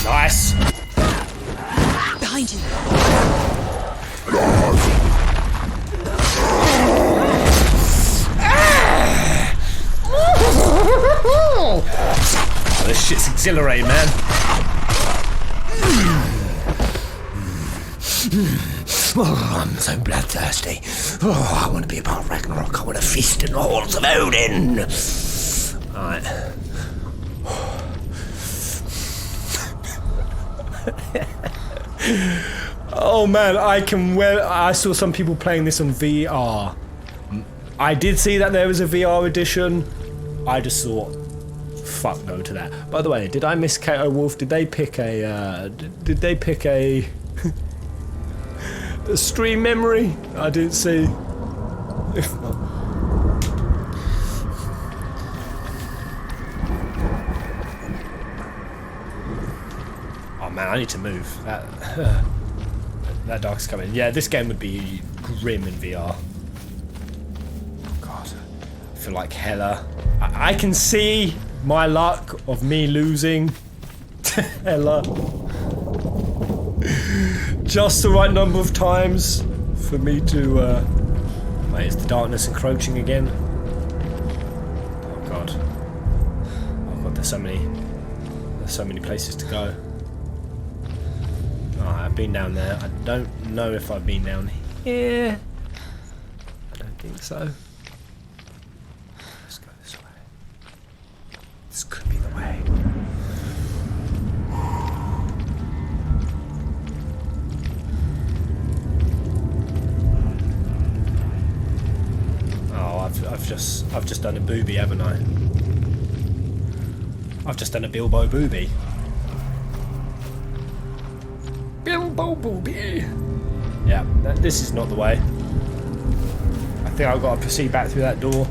Nice. Behind you. Oh, this shit's exhilarating, man. Oh, I'm so bloodthirsty. Oh, I want to be a part of Ragnarok. I want to feast in the halls of Odin. Alright. Oh man, I saw some people playing this on VR. I did see that there was a VR edition. I just thought, fuck no to that. By the way, did I miss Kato Wolf? Did they pick a a stream memory? I didn't see. If not. Oh man, I need to move. That dog's coming. Yeah, this game would be grim in VR. God, I feel like Hella. I can see my luck of me losing Hella. Just the right number of times for me to. Wait, is the darkness encroaching again? Oh god. Oh god, there's so many places to go. Oh, I've been down there. I don't know if I've been down here. I don't think so. Let's go this way. This could be the way. Oh, I've just done a booby, haven't I? I've just done a Bilbo booby. Bilbo booby. Yeah, this is not the way. I think I've got to proceed back through that door.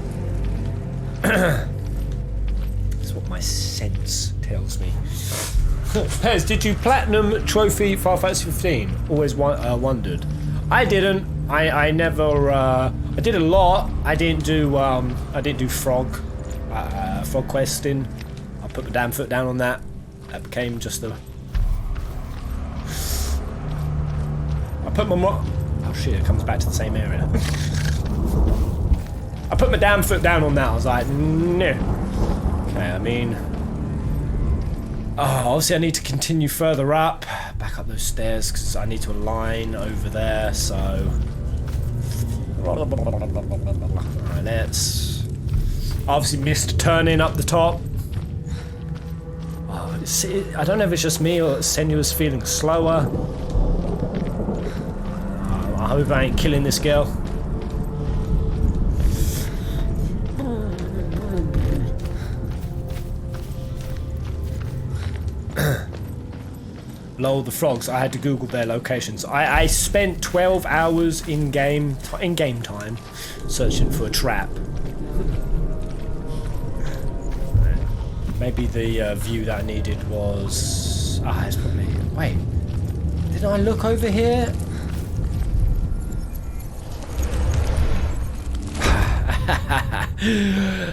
That's what my sense tells me. Pez, did you platinum trophy Final Fantasy 15? Always wondered. I didn't. I never. I did a lot. I didn't do frog questing. I put my damn foot down on that. That became just a. I put my oh shit! It comes back to the same area. I put my damn foot down on that. I was like, no. Okay, I mean, oh, obviously I need to continue further up, back up those stairs because I need to align over there. So, alright, let's. Obviously missed turning up the top. Oh, I don't know if it's just me or Senua's feeling slower. I hope I ain't killing this girl. Lol, the frogs. I had to Google their locations. I spent 12 hours in game time searching for a trap. Maybe the view that I needed was. It's probably. Wait, did I look over here?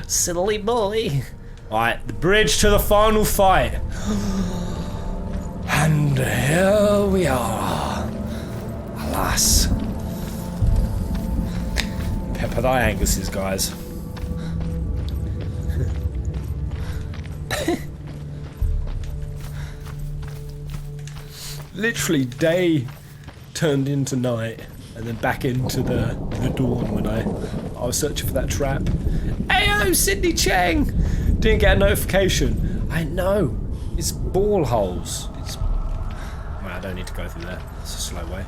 Silly boy. Alright, the bridge to the final fight. And here we are. Alas. Pepper thy Anguses, guys. Literally day turned into night and then back into the dawn when I was searching for that trap. Ayo, Sydney Chang! Didn't get a notification. I know. It's ball holes. Well, I don't need to go through there. It's a slow way.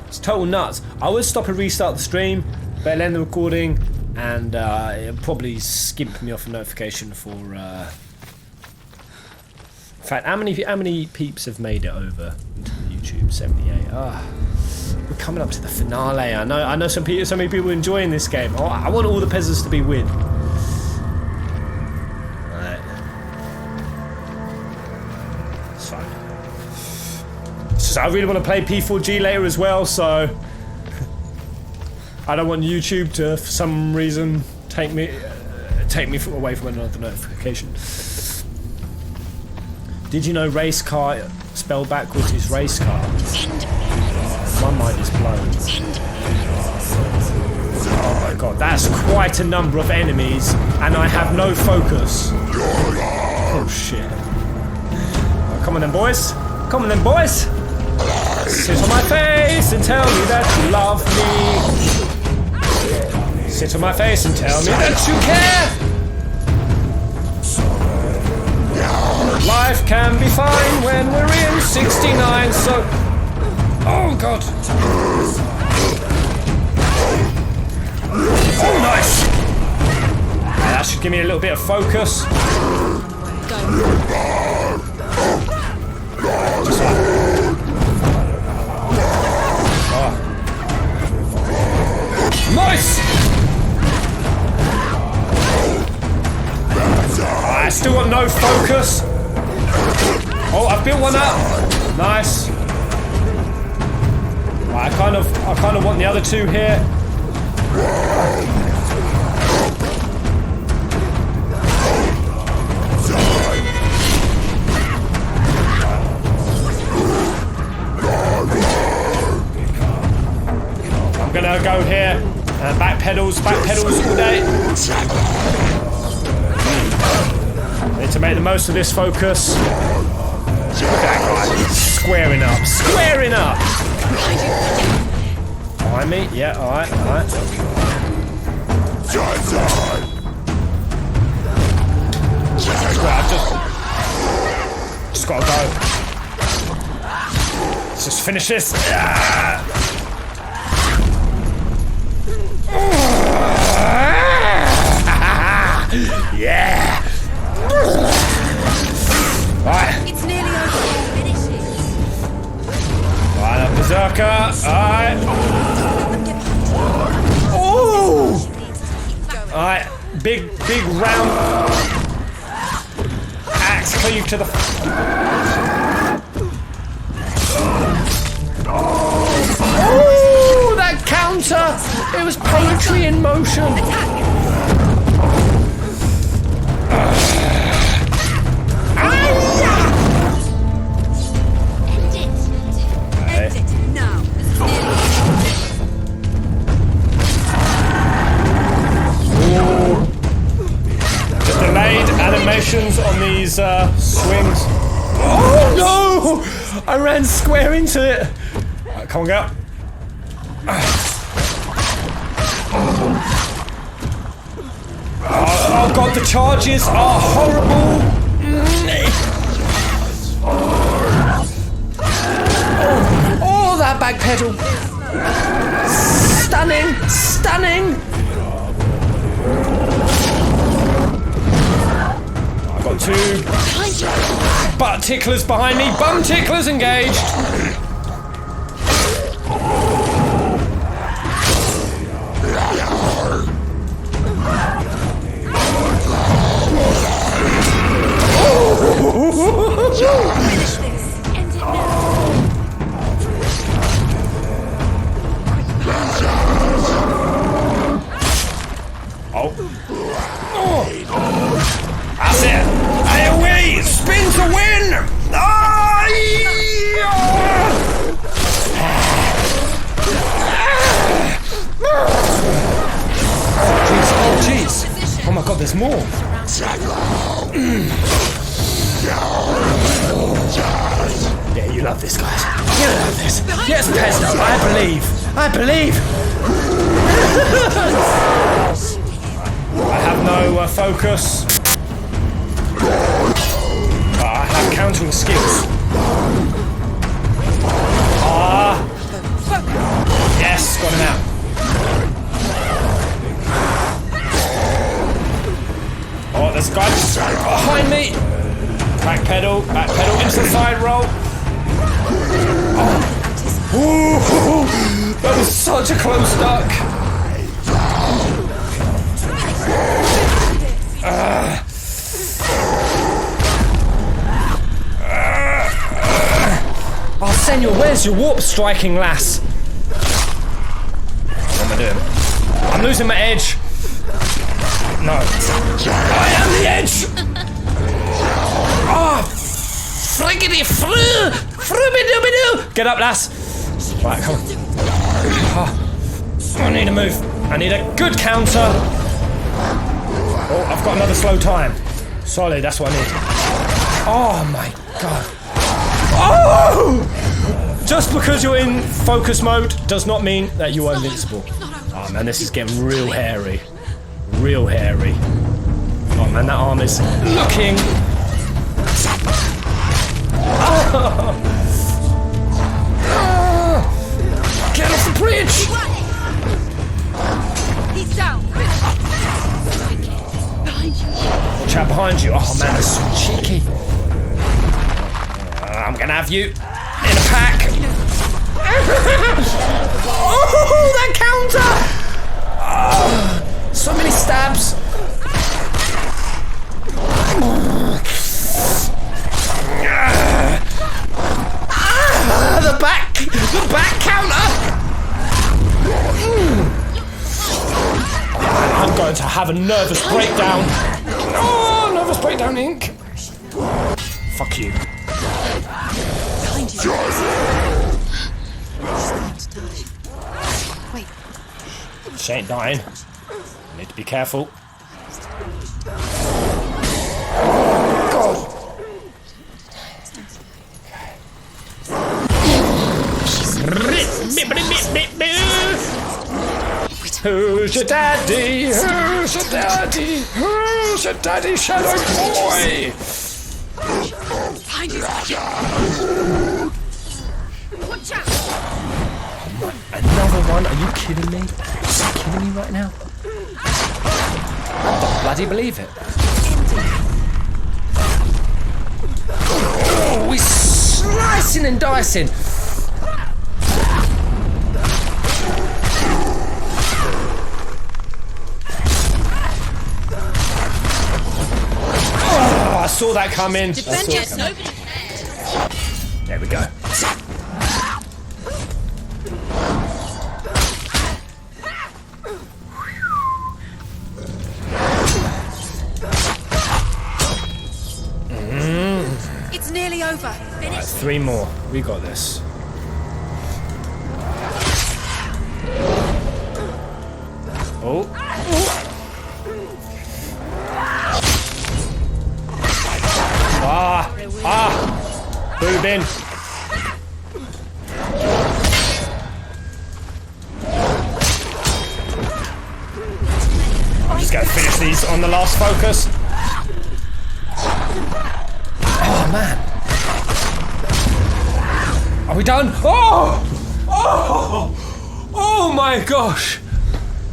It's total nuts. I would stop and restart the stream, but I'll end the recording and it'll probably skimp me off a notification for in fact, how many peeps have made it over into YouTube? 78. We're coming up to the finale. I know so many people enjoying this game. I want all the peasants to be win. It's fine. It's just I really want to play P4G later as well, so I don't want YouTube to, for some reason, take me away from another notification. Did you know race car spelled backwards is race car? My mind is blown. Oh my god, that's quite a number of enemies, and I have no focus. Oh shit. Oh, come on then, boys. Come on then, boys. Sit on my face and tell me that you love me. Sit on my face and tell me that you care. Life can be fine when we're in 69, so... Oh god. Oh, nice! Yeah, that should give me a little bit of focus. Just like... Oh. Nice! I still got no focus. Oh, I've built one up. Nice. I kind of want the other two here. I'm gonna go here and back pedals all day. I need to make the most of this focus. Look at that guy. Squaring up. Behind me? Yeah, alright. I've just gotta go. Let's just finish this. Yeah! Right. It's nearly over. Finish it. Right, up Berserker. Alright. Oh! Alright, big round axe cleave to the... Oh, that counter! It was poetry in motion. End it now. Delayed animations on these swings. Oh no! I ran square into it. Right, come on, go. Oh god, the charges are horrible. Oh, that back pedal. Stunning. I've got two butt ticklers behind me. Bum ticklers engaged. Finish this. End it now. Oh. That's it. AoE! Spin to win! Oh jeez. Oh my god, there's more. Yeah, you love this, guys. You love this. Yes, Pesto, I believe. I have no focus. But I have countering skills. Yes, got him out. Oh, there's a guy behind me. Back pedal into the side roll. Oh. Ooh, that was such a close duck. Senua, where's your warp striking, lass? What am I doing? I'm losing my edge. No. I am the edge! Oh! Friggity fru! Frubidoobido! Get up, lass. Right, come on. Oh, I need a move. I need a good counter. Oh, I've got another slow time. Solid, that's what I need. Oh my god. Oh! Just because you're in focus mode does not mean that you are invincible. Oh man, this is getting real hairy. Real hairy. Oh man, that arm is looking... Oh. Get off the bridge! He's down. Watch out behind you. Oh man, that's so cheeky. I'm gonna have you in a pack. Oh, that counter! Oh, so many stabs. The back counter. I'm going to have a nervous breakdown. Oh, nervous breakdown, Inc. Fuck you. Wait. She ain't dying. Need to be careful. God. Who's your daddy? Who's your daddy? Who's your daddy, Shadow Boy? Behind you. Watch out. Another one? Are you kidding me? Are you kidding me right now? I don't bloody believe it. Oh, we're slicing and dicing. Oh, I saw that come in. There we go. It's nearly over. Right, 3 more. We got this. Oh. Boobin. I'm just gonna finish these on the last focus. Oh man. Are we done? Oh! Oh! Oh my gosh!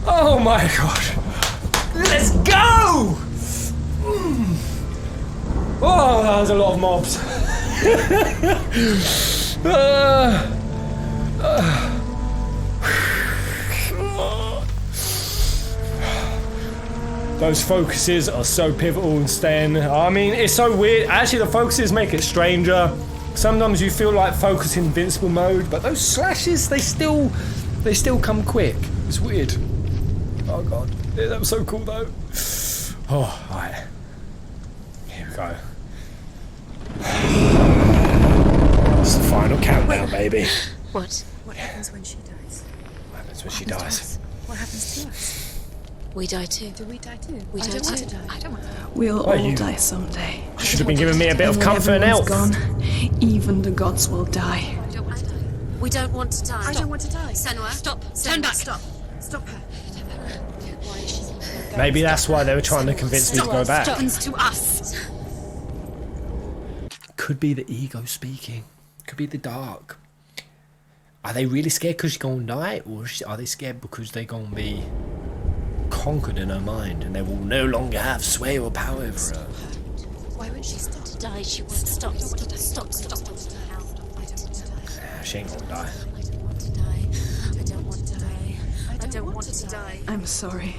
Oh my gosh! Let's go! Oh, that was a lot of mobs. Those focuses are so pivotal and staying. I mean, it's so weird. Actually, the focuses make it stranger. Sometimes you feel like focus invincible mode, but those slashes, they still come quick. It's weird. Oh god, yeah, that was so cool though. Oh, right. Here we go. It's the final countdown, baby. What? What happens when she dies? What happens when she dies? What happens to us? We die too. Do we die too? We I die don't want too. to die. I don't want to die. We'll Why all you? die someday. Should have been giving me a bit of When comfort and help. everyone's gone, even the gods will die. I don't want to die. We don't want to die. I don't want to die. Senua, stop. Senua, Turn back. Stop. Stop her. Why is she? Maybe that's why they were trying to convince me to go What back. happens to us? Could be the ego speaking. Could be the dark. Are they really scared because she's going to die? Or are they scared because they're going to be conquered in her mind and they will no longer have sway or power over her? Why won't she stop to die? She won't stop. Stop. I don't want to die. She ain't going to die. I don't want to die. I don't want to die. I don't want to die. I'm sorry.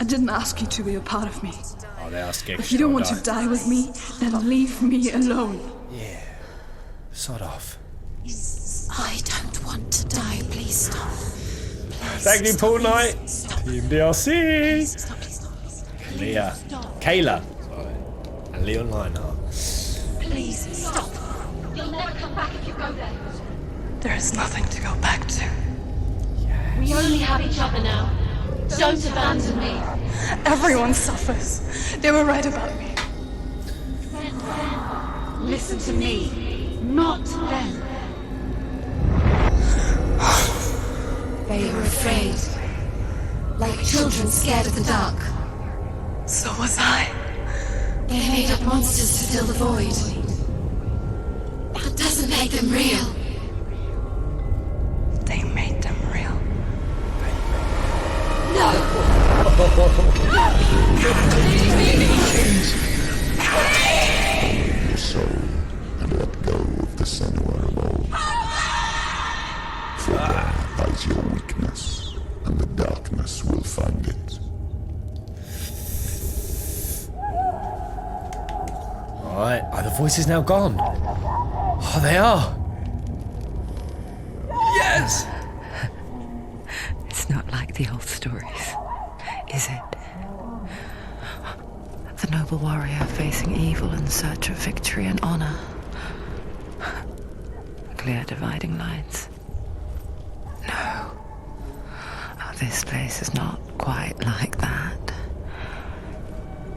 I didn't ask you to be a part of me. Oh, they are scared. If you don't want to die with me, then leave me alone. Yeah. Sod off. I don't want to die. Please stop. Please Thank you, stop. Paul Knight. Please stop. Team DLC. Stop, please stop. Leah. Kayla. Sorry. And Leon Lionheart. Please stop. You'll never come back if you go there. There is nothing to go back to. We only have each other now. Don't abandon me. Everyone suffers. They were right about me. Listen to me, not them. They were afraid. Like children scared of the dark. So was I. They made up monsters to fill the void. That doesn't make them real. They made them real. Your soul and let go of the Senua of old. For there lies your weakness, and the darkness will find it. Alright, are the voices now gone? Oh, they are. Yes! It's not like the old stories, is it? The noble warrior facing evil in search of victory and honor. Clear dividing lines. No. Oh, this place is not quite like that.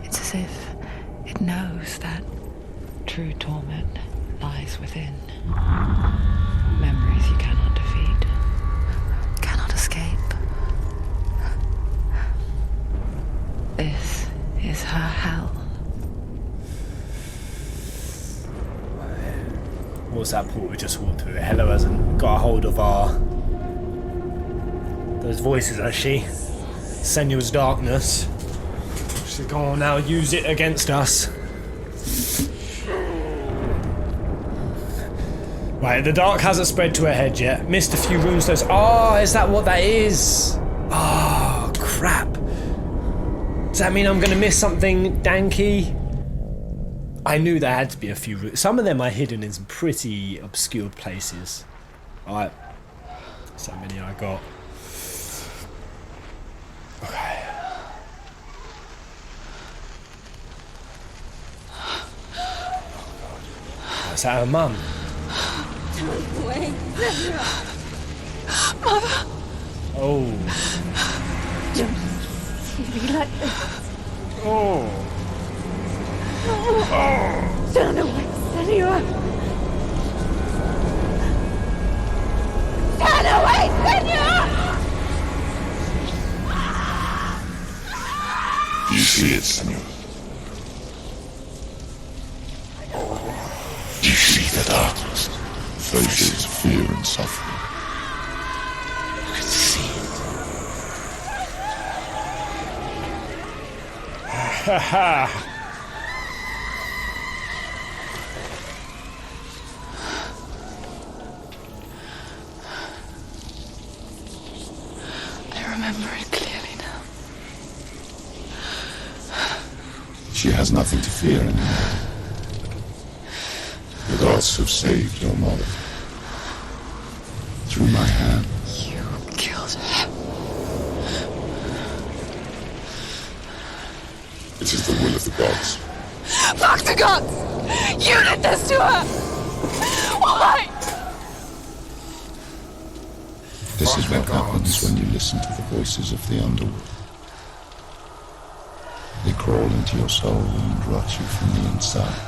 It's as if it knows that true torment lies within. Memories you cannot defeat, cannot escape. This is her hell. What's that portal we just walked through? Hello hasn't got a hold of those voices, has she? Senua's darkness. She's gonna now use it against us. Right, the dark hasn't spread to her head yet. Missed a few runes. Those. Oh, is that what that is? Oh, crap. Does that mean I'm going to miss something danky? I knew there had to be a few runes. Some of them are hidden in some pretty obscure places. Alright. So many I got. Okay. Is that her mum? Wait. Oh. Be like this. Oh. Turn away, Senua. Turn away, Senua! You see it, Senua. You see the darkness, faces of fear and suffering. I see it. Haha. I remember it clearly now. She has nothing to fear anymore. The gods have saved your mother. Through my hand. You killed her. It is the will of the gods. Fuck the gods! You did this to her! Why? This is what happens when you listen to the voices of the underworld. They crawl into your soul and rot you from the inside.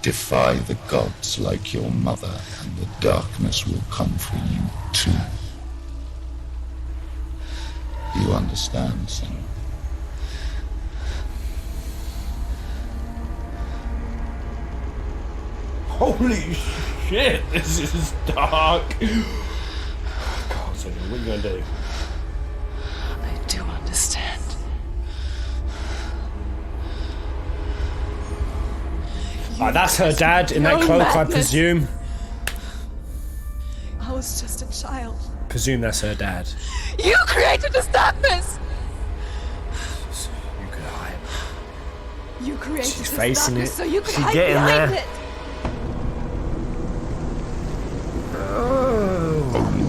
Defy the gods like your mother, and the darkness will come for you too. You understand, son? Holy shit, this is dark. God, Sonia, what are you gonna do? I do understand. That's her dad in that No cloak, I madness. presume. I was just a child. Presume that's her dad. You created this darkness! You could hide. You created She's this facing darkness it. so you could She's hide getting behind there. it.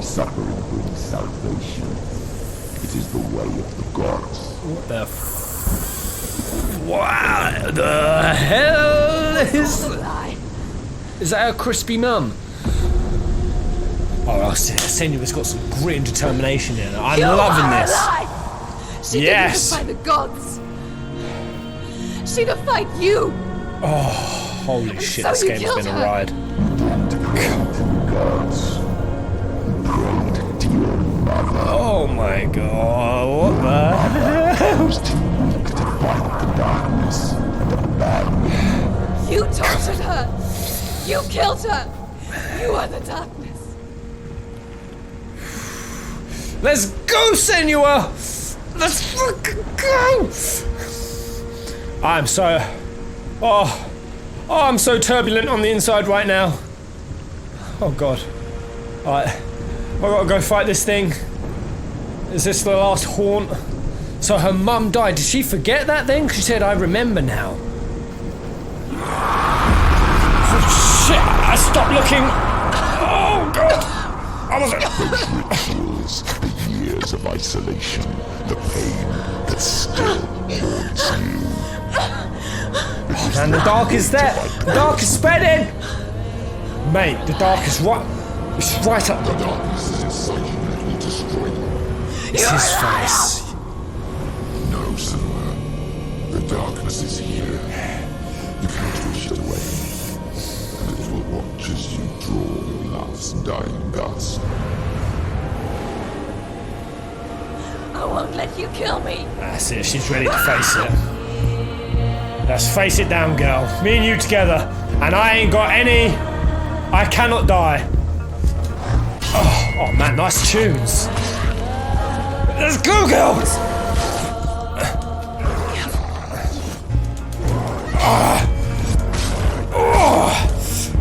suffering brings salvation. It is the way of the gods. What the what the hell is that a crispy mum? Oh, Senua's got some grit and determination in her. I'm loving this. She didn't defy the gods. She defied you. Oh, holy shit, so this you game's killed been a her. ride. Gods prayed to your mother. Oh my god, what the hell? Was too weak to fight the darkness and abandoned. You tortured her. You killed her. You are the darkness. Let's go, Senua! Let's fucking go! I'm so... Oh, I'm so turbulent on the inside right now. Oh god. Alright. I gotta go fight this thing. Is this the last haunt? So her mum died. Did she forget that then? She said, I remember now. Oh, shit! I stopped looking! Oh god! I wasn't... Rituals, the years of isolation, the pain that still haunts you. And the dark is there! The dark is spreading! Mate, the dark is right... It's right up... The darkness is inside you and will destroy you. It's his face. No, Senua. The darkness is here. You can't push it away. And it will watch as you draw your last dying gasp. I won't let you kill me. That's it, she's ready to face it. Let's face it down, girl. Me and you together. And I ain't got any... I cannot die. Oh man, nice tunes. Let's go, girls!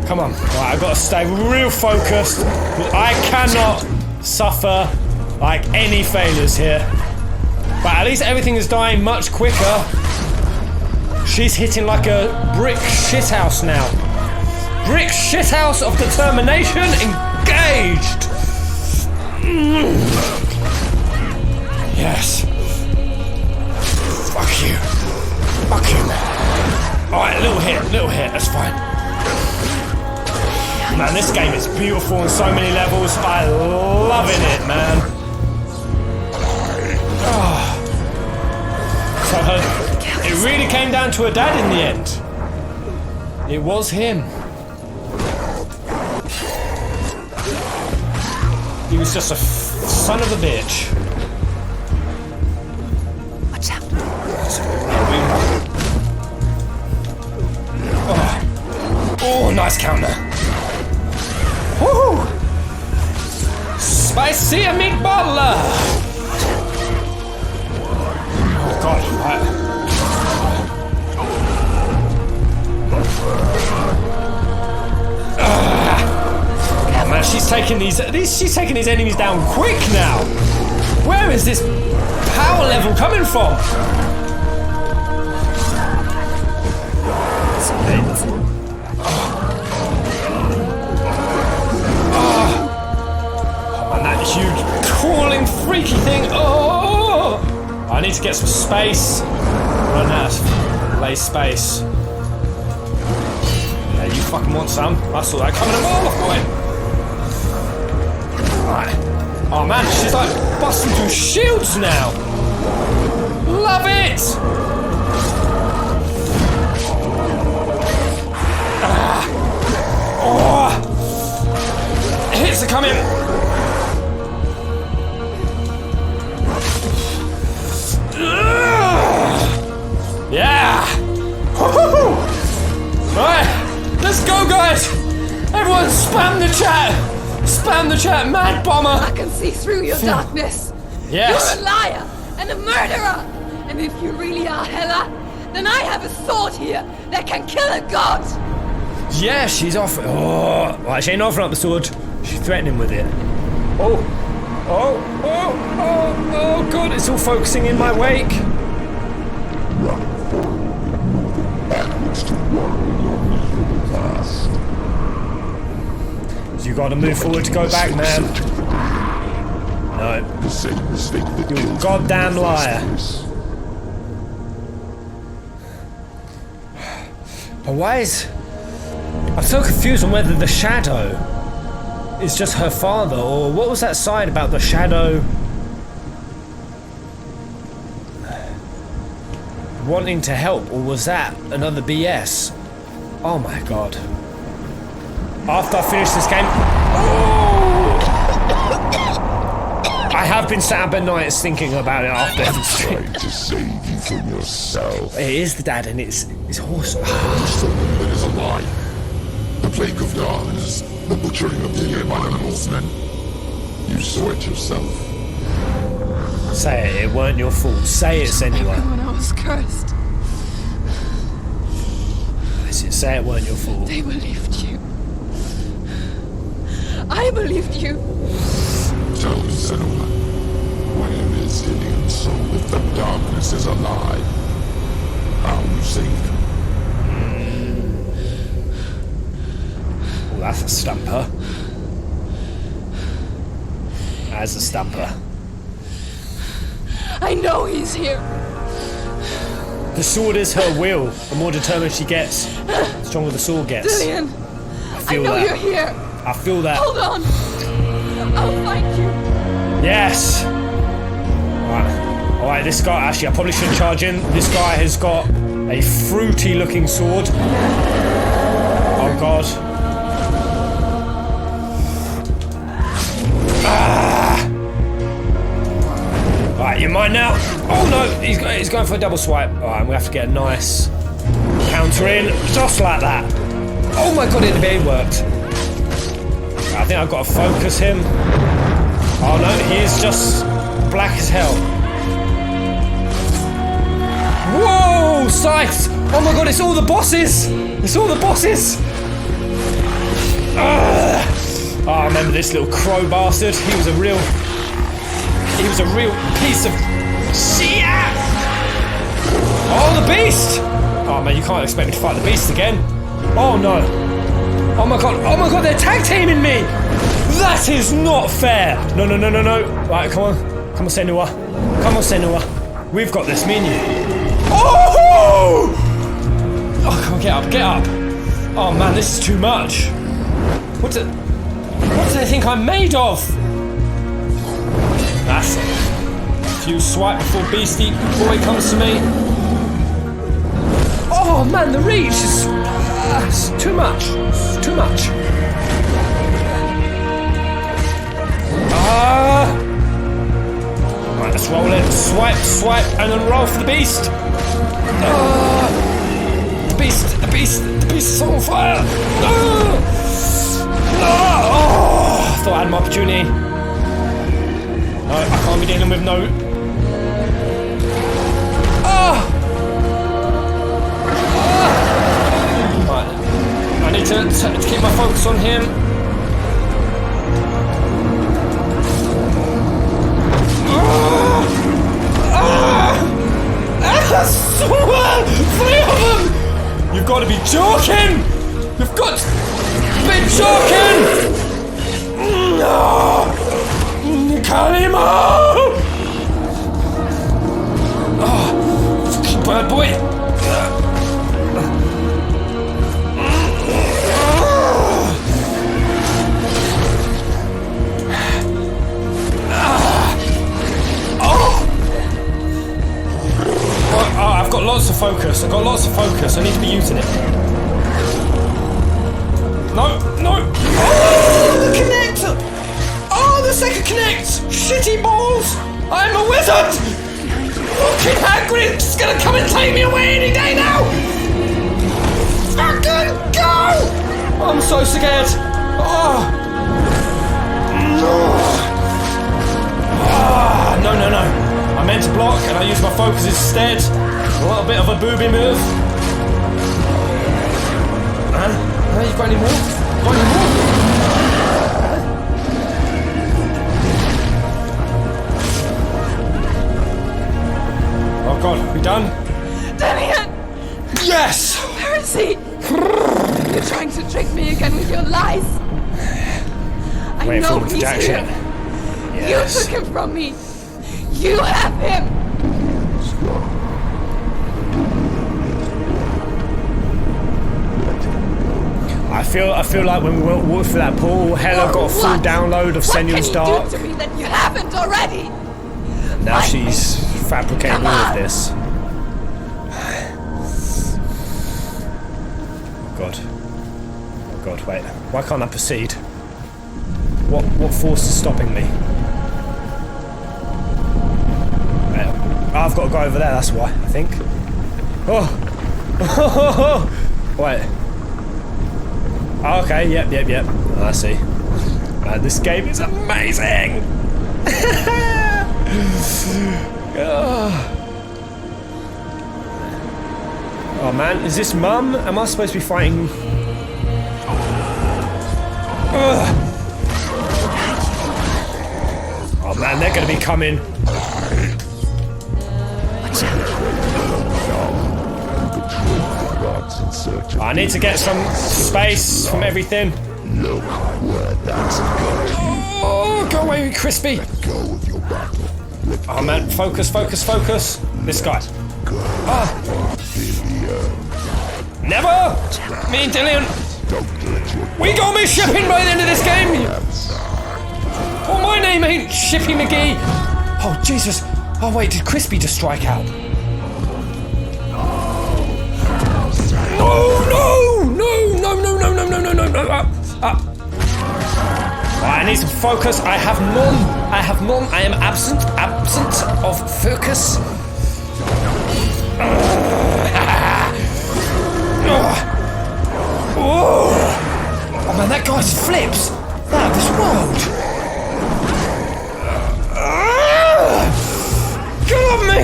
Come on. Right, I've got to stay real focused. I cannot suffer like any failures here. But at least everything is dying much quicker. She's hitting like a brick shithouse now. Brick shithouse of determination engaged. Yes. Fuck you. Fuck you. Alright, little hit, that's fine. Man, this game is beautiful on so many levels. I loving it, man. Oh. So it really came down to her dad in the end. It was him. He was just a son of a bitch. Watch out. Oh, nice counter. Woohoo! Spicy meatball! Oh god, right. Oh man, she's taking these enemies down quick now. Where is this power level coming from? Huge, crawling, freaky thing. Oh! I need to get some space. Run out. Lay space. Yeah, you fucking want some? I saw that coming a mile off, boy. Right. Oh man, she's like busting through shields now. Love it. Oh! Hits are coming. Yeah! Woo-hoo-hoo! Right, let's go, guys! Everyone, spam the chat! Spam the chat, Mad Bomber! I can see through your darkness. Yes! You're a liar and a murderer. And if you really are Hela, then I have a sword here that can kill a god. Yeah, she's off. Oh, well, she ain't offering up the sword. She's threatening with it. Oh, God, it's all focusing in my wake. You You gotta move forward to go back, man. No. The same mistake that You killed goddamn you in the first liar. place. But why is... I'm so confused on whether the shadow is just her father, or what was that side about the shadow wanting to help, or was that another BS? Oh my god. After I finish this game... I have been sat up at nights thinking about it after I'm trying to save you from yourself. It is the dad and it's horse. Something that is a lie. The plague of darkness, the butchering of the animals, men. You saw it yourself. Say it weren't your fault. Say it, Senua. When I was cursed, Say it weren't your fault. they believed you. I believed you. Tell me, Senua, where is Ilian's soul if the darkness is a lie? How you saved him? Oh, that's a stumper. That's a stumper. I know he's here. The sword is her will. The more determined she gets, the stronger the sword gets. Dillian, I I feel know that. you're here. I feel that. Hold on. I'll find you. Yes! Alright, this guy, actually I probably shouldn't charge in. This guy has got a fruity looking sword. Oh god. Alright, you mine now? Oh no, he's going for a double swipe. Alright, and we have to get a nice counter in, just like that. Oh my god, it barely worked. I think I've got to focus him. Oh no, he is just black as hell. Whoa, sights! Oh my god, it's all the bosses! It's all the bosses! Ugh. Oh, I remember this little crow bastard. He was a real piece of shit! Oh, the beast! Oh man, you can't expect me to fight the beast again. Oh no. Oh my god, they're tag teaming me! That is not fair! No. Right, come on, Senua. Come on, Senua. We've got this, me and you. Oh! Oh, come on, get up. Oh man, this is too much. What do they think I'm made of? That's it. A few swipe before Beastie Boy comes to me. Oh man, the reach is it's too much. It's too much. Right, let's roll it. Swipe, and then roll for the beast. The beast is on fire. Oh, I thought I had my opportunity. No, I can't be dealing with no. Right, I need to keep my focus on him. Three of them! You've got to be joking! You've got to be joking! Kalima! Oh, fucking bad boy! I've got lots of focus. I need to be using it. No. Oh, the connect! Oh, the second connect! Shitty balls! I'm a wizard! Fucking Hagrid's gonna come and take me away any day now! Fucking go! I'm so scared. No. I meant to block and I used my focus instead. A little bit of a booby move. You got any more? Oh god, we done? Dillian! Yes! Where is he? You're trying to trick me again with your lies. Waiting know for him to he's jack here. shit. Yes. You took him from me. You have him. I feel like when we walked through that pool, Hella got a full What? download of Senua's Dark. What can you do to me that you haven't already? Now she's fabricating all of this. Oh God. Oh God, wait. Why can't I proceed? What force is stopping me? Wait, I've got to go over there, that's why, I think. Oh! Wait. Oh, okay, yep. Oh, I see. Man, this game is amazing! Oh man, is this Mum? Am I supposed to be fighting? Oh man, they're gonna be coming. I need to get some space from everything. Look where that's got you. Oh, go away, Crispy. Go with your battle. Oh man, focus. This guy. Never! Me and Dillian. We got me shipping by the end of this game. Oh, my name ain't Shippy McGee. Oh, Jesus. Oh, wait, did Crispy just strike out? No. I need some focus. I have none. I am absent of focus. Oh man, that guy's flips out of this world. Get off me!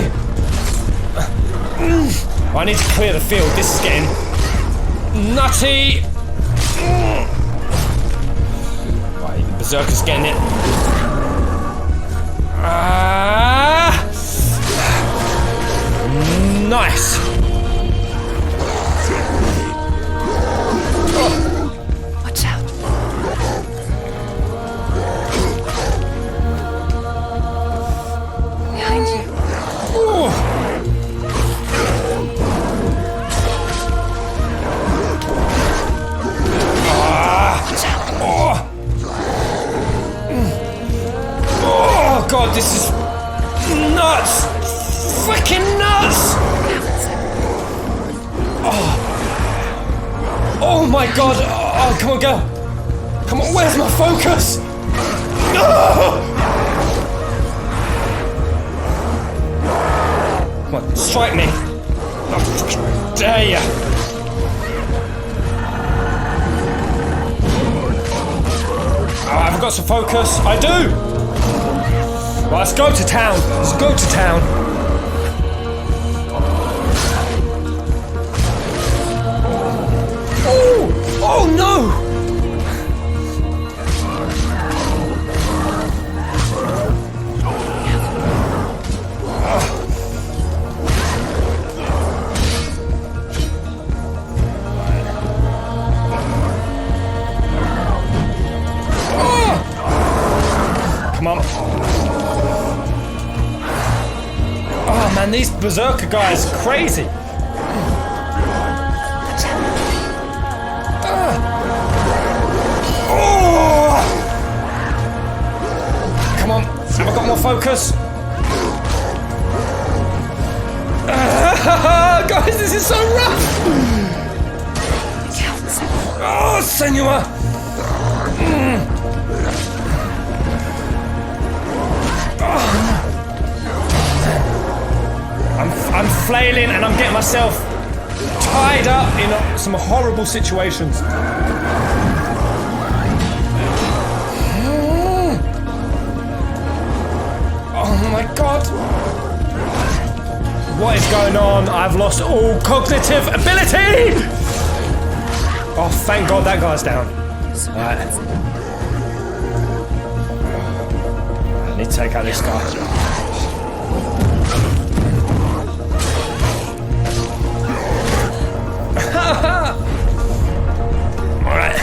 I need to clear the field. This is getting nutty. Right, the Berserker's getting it. Nice. Watch out. Behind you. Oh God, this is nuts! Freaking nuts! Oh my God! Oh, come on, go! Come on, where's my focus? Come on, strike me! Oh, dare ya! Oh, I've got some focus. I do! Well, let's go to town. Oh no! Come on. Oh man, these Berserker guys are crazy. Come on, have I got more focus? Guys, this is so rough! Oh, Senua! I'm flailing and I'm getting myself tied up in some horrible situations. Oh my God! What is going on? I've lost all cognitive ability! Oh, thank God that guy's down. Alright. I need to take out this guy. Alright.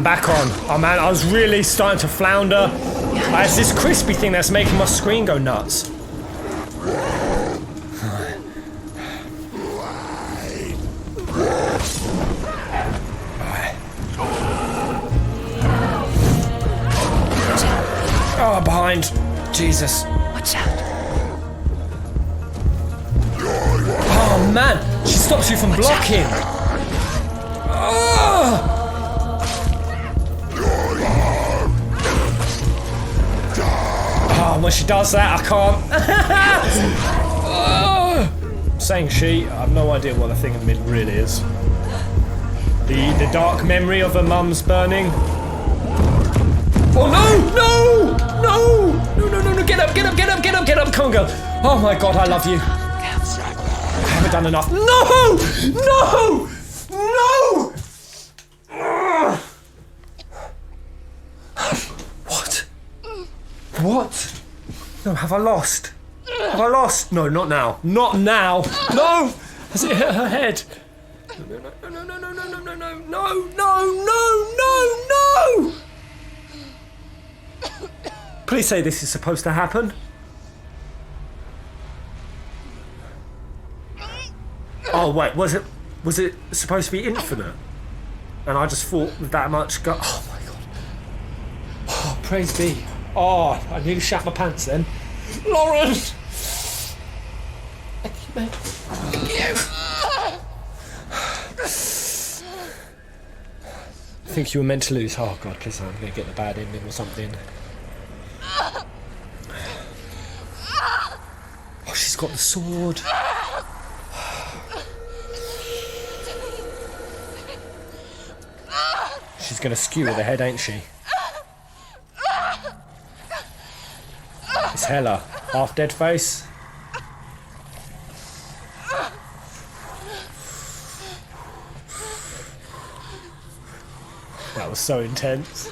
I'm back on. Oh man, I was really starting to flounder. It's this crispy thing that's making my screen go nuts. Oh, behind. Jesus. Watch out. Oh man, she stops you from blocking. Oh. Oh, when she does that, I can't. Oh. Saying she, I have no idea what the thing in the middle really is. The dark memory of her mum's burning. Oh no! No! No! No! No! No! No! Get up! Get up! Get up! Get up! Get up! Come on, girl! Oh my God, I love you. I haven't done enough. No! No! No! What? What? No, have I lost? Have I lost? No, not now. Not now. No! Has it hit her head? No! No! No! No! No! No! No! No! No! No! No! No! No! Please say this is supposed to happen. Oh wait, was it supposed to be infinite? And I just thought with that much go. Oh my God. Oh, praise be. Oh, I nearly shat my pants then. Lauren! Thank you, mate. Thank you. I think you were meant to lose. Oh God, please I'm gonna get the bad ending or something. Oh, she's got the sword. She's gonna skew with the head, ain't she? It's Hella. Half dead face. That was so intense.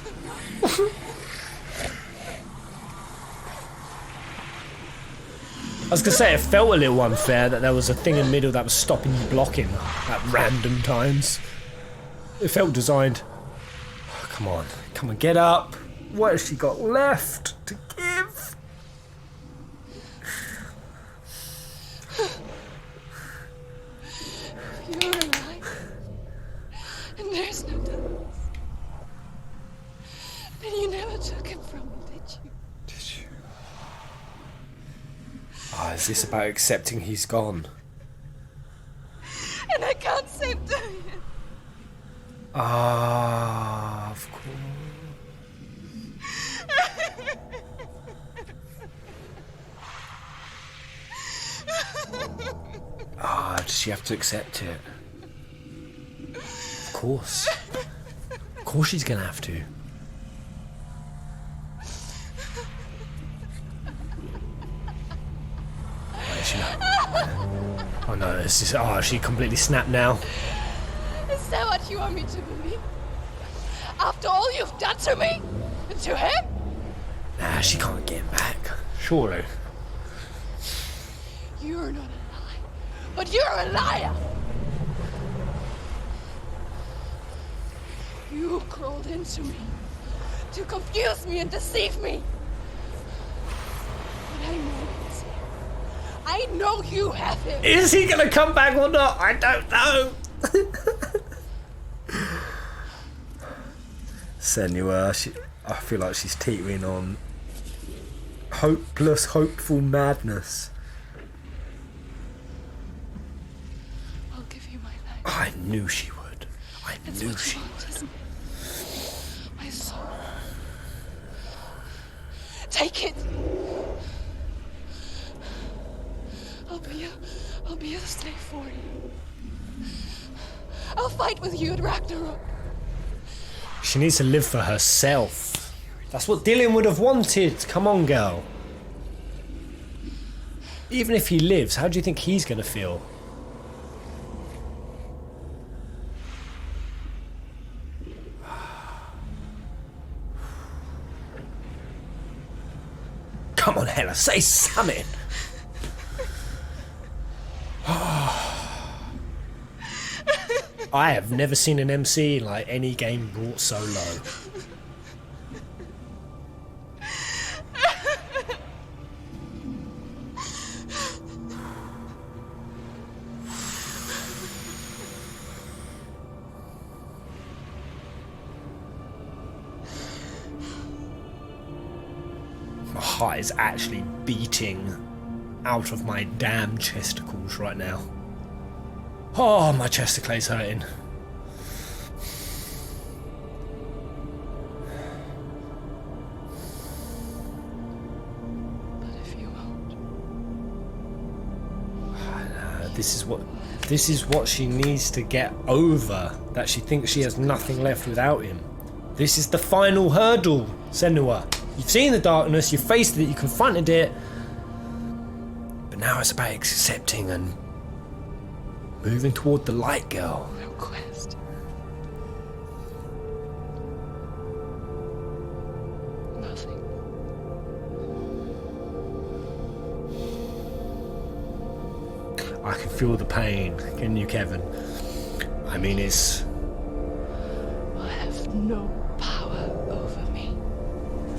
I was gonna say, it felt a little unfair that there was a thing in the middle that was stopping you blocking at random times. It felt designed. Oh, come on, get up. What has she got left to give? You're alive. And there's no doubt. Then you never took him from me, did you? Ah, is this about accepting he's gone? And I can't save Diane. Ah, of course. Ah, does she have to accept it? Of course. Of course she's gonna have to. Oh no, this is. Oh, she completely snapped now. Is that what you want me to believe? After all you've done to me? And to him? Nah, she can't get him back. Surely. You're not a lie, but you're a liar! You crawled into me to confuse me and deceive me. But I know it's here. I know you have him. Is he gonna come back or not? I don't know. Senua, I feel like she's teetering on hopeful madness. I'll give you my life. I knew she would. I knew she would. My soul. Take it. I'll be a slave for you. I'll fight with you at Ragnarok. She needs to live for herself. That's what Dylan would have wanted. Come on, girl. Even if he lives, how do you think he's going to feel? Come on, Hella, say something. I have never seen an MC in like any game brought so low. My heart is actually beating out of my damn chesticles right now. Oh, my chesticles hurting. But if you won't. This is what she needs to get over. That she thinks she has nothing left without him. This is the final hurdle, Senua. You've seen the darkness, you've faced it, you confronted it. But now it's about accepting and moving toward the light, girl. No quest. Nothing. I can feel the pain, can you, Kevin? I mean, it's... I have no power over me.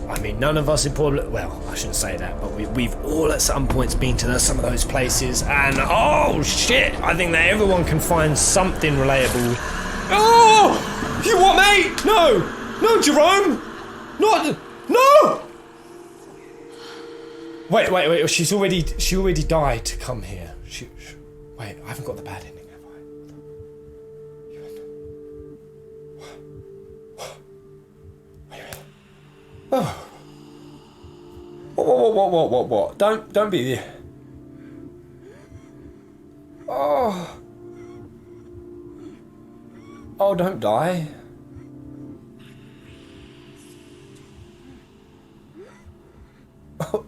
I mean, none of us in Portland... Well, I shouldn't say that, but we've all at some points been to some of those places, and oh, shit! I think that everyone can find something relatable. Oh! You what, mate? No! No, Jerome! Not... No! Wait, she already died to come here. Wait, I haven't got the bad ending, have I? Oh. What? Don't be there. Oh. Oh, don't die. Oh.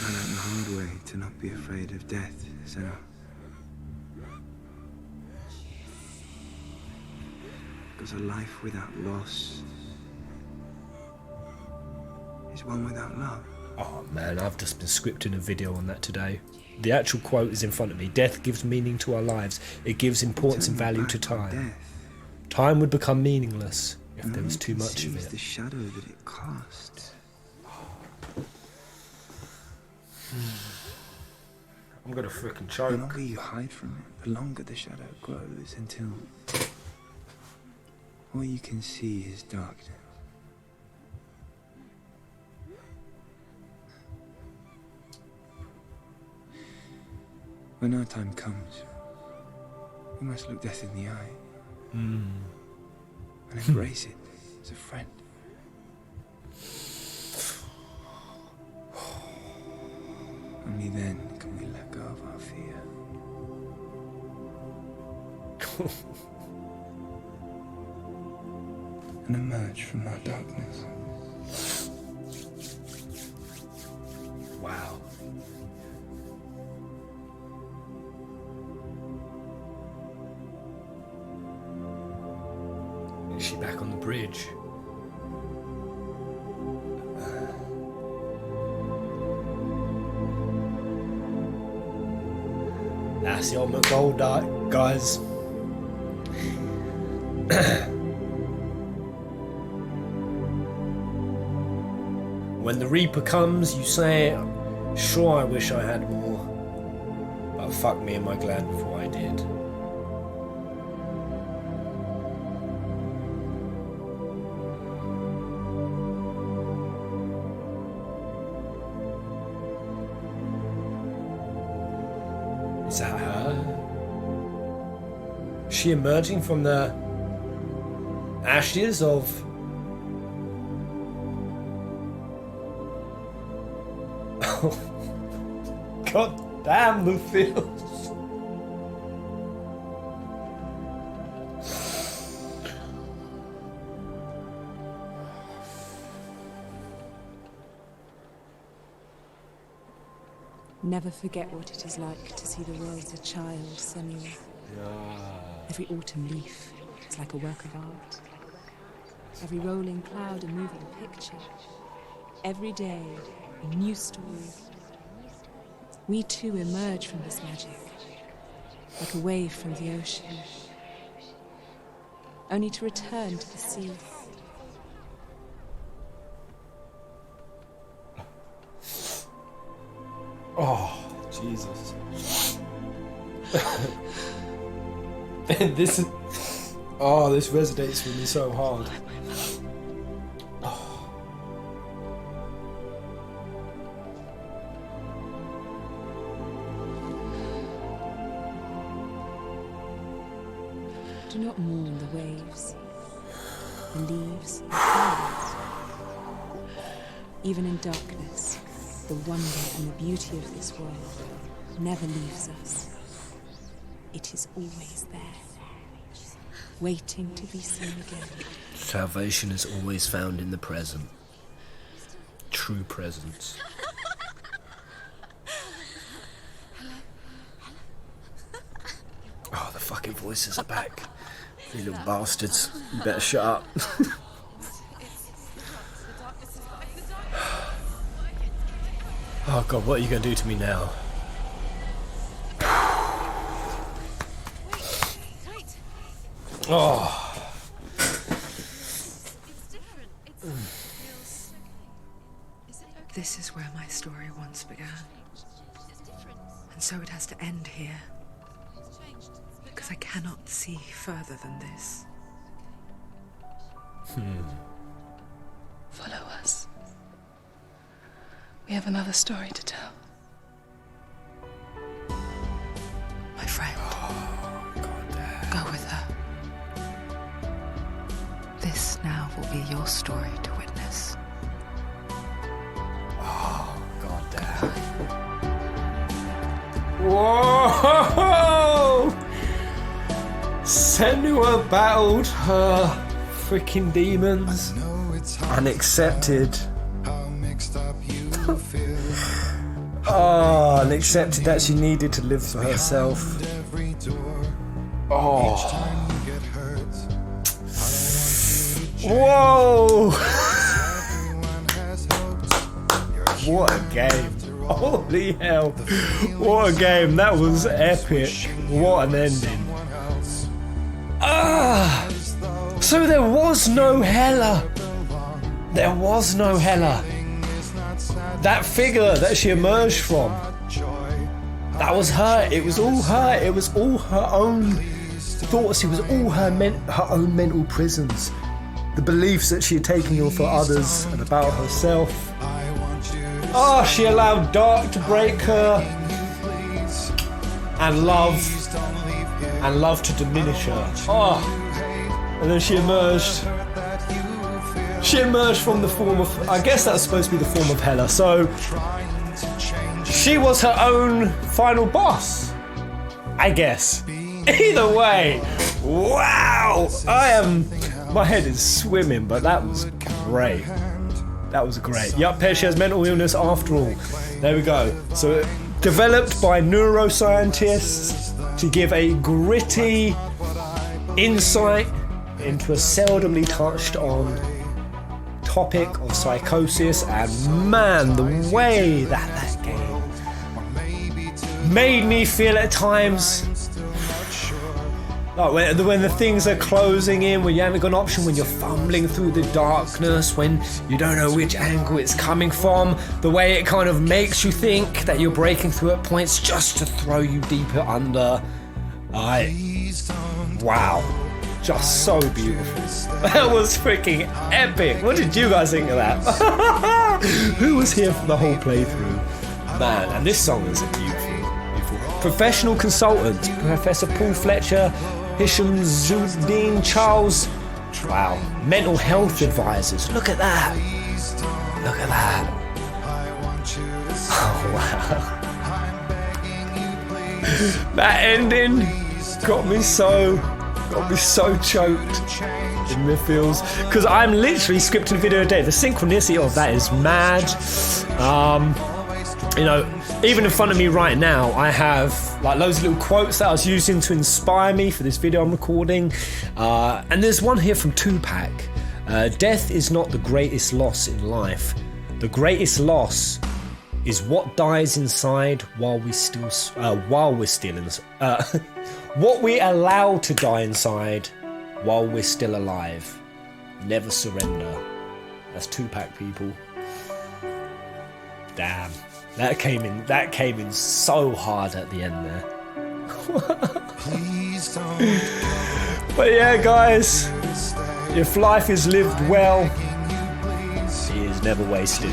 I learned the hard way to not be afraid of death, Senua. Because a life without loss is one without love. Oh man, I've just been scripting a video on that today. The actual quote is in front of me. Death gives meaning to our lives. It gives importance and value to time. Time would become meaningless if there was too much of it. The shadow that it casts. I'm gonna freaking The choke. longer you hide from it, the longer the shadow grows until all you can see is darkness. When our time comes, we must look death in the eye and embrace it as a friend. Only then can we let go of our fear. And emerge from our darkness. Wow. Is she back on the bridge? That's the ultimate goal, guys. When the Reaper comes, you say, sure, I wish I had more, but fuck me, am I glad before I did. Is that her? Is she emerging from the ashes of... God damn, Lucille. Never forget what it is like to see the world as a child, Senua. Every autumn leaf is like a work of art. Every rolling cloud a moving picture. Every day a new story. We too emerge from this magic, like a wave from the ocean. only to return to the sea. Oh, Jesus. this resonates with me so hard. Do not mourn the waves, the leaves, the clouds. Even in darkness, the wonder and the beauty of this world never leaves us. It is always there, waiting to be seen again. Salvation is always found in the present. True presence. Oh, the fucking voices are back. You little bastards. You better shut up. Oh god, what are you going to do to me now? Oh. This is where my story once began. And so it has to end here. Because I cannot see further than this. Follow us. We have another story to tell. My friend, go with her. This now will be your story to witness. Oh, god damn. Whoa! Senua battled her freaking demons and accepted. Oh, and accepted that she needed to live for herself. Oh. Whoa! What a game. Holy hell. What a game. That was epic. What an ending. Ah! So there was no Hela. There was no Hela. That figure that she emerged from, that was her. It was all her. It was all her own thoughts. It was all her own mental prisons. The beliefs that she had taken on for others and about herself. Oh, she allowed dark to break her, and love to diminish her. Oh, and then she emerged. She emerged from the form of, I guess that's supposed to be the form of Hela. So she was her own final boss, I guess. Either way, wow! My head is swimming, but that was great. That was great. Yup, she has mental illness after all. There we go. So developed by neuroscientists to give a gritty insight into a seldomly touched on topic of psychosis, and man, the way that game made me feel at times like when the things are closing in, when you haven't got an option, when you're fumbling through the darkness, when you don't know which angle it's coming from, the way it kind of makes you think that you're breaking through at points just to throw you deeper under. Wow. Just so beautiful. That was freaking epic. What did you guys think of that? Who was here for the whole playthrough? Man, and this song is beautiful. Professional consultants, Professor Paul Fletcher, Hisham Zuddin Charles. Wow. Mental health advisors. Look at that. Look at that. Oh, wow. That ending got me so choked in my feels, because I'm literally scripting a video a day. The synchronicity of that is mad. You know, even in front of me right now, I have like loads of little quotes that I was using to inspire me for this video I'm recording. And there's one here from Tupac. Death is not the greatest loss in life. The greatest loss is what dies inside while we're still what we allow to die inside while we're still alive. Never surrender. That's Tupac, people. Damn. That came in so hard at the end there. But yeah, guys, if life is lived well, it is never wasted.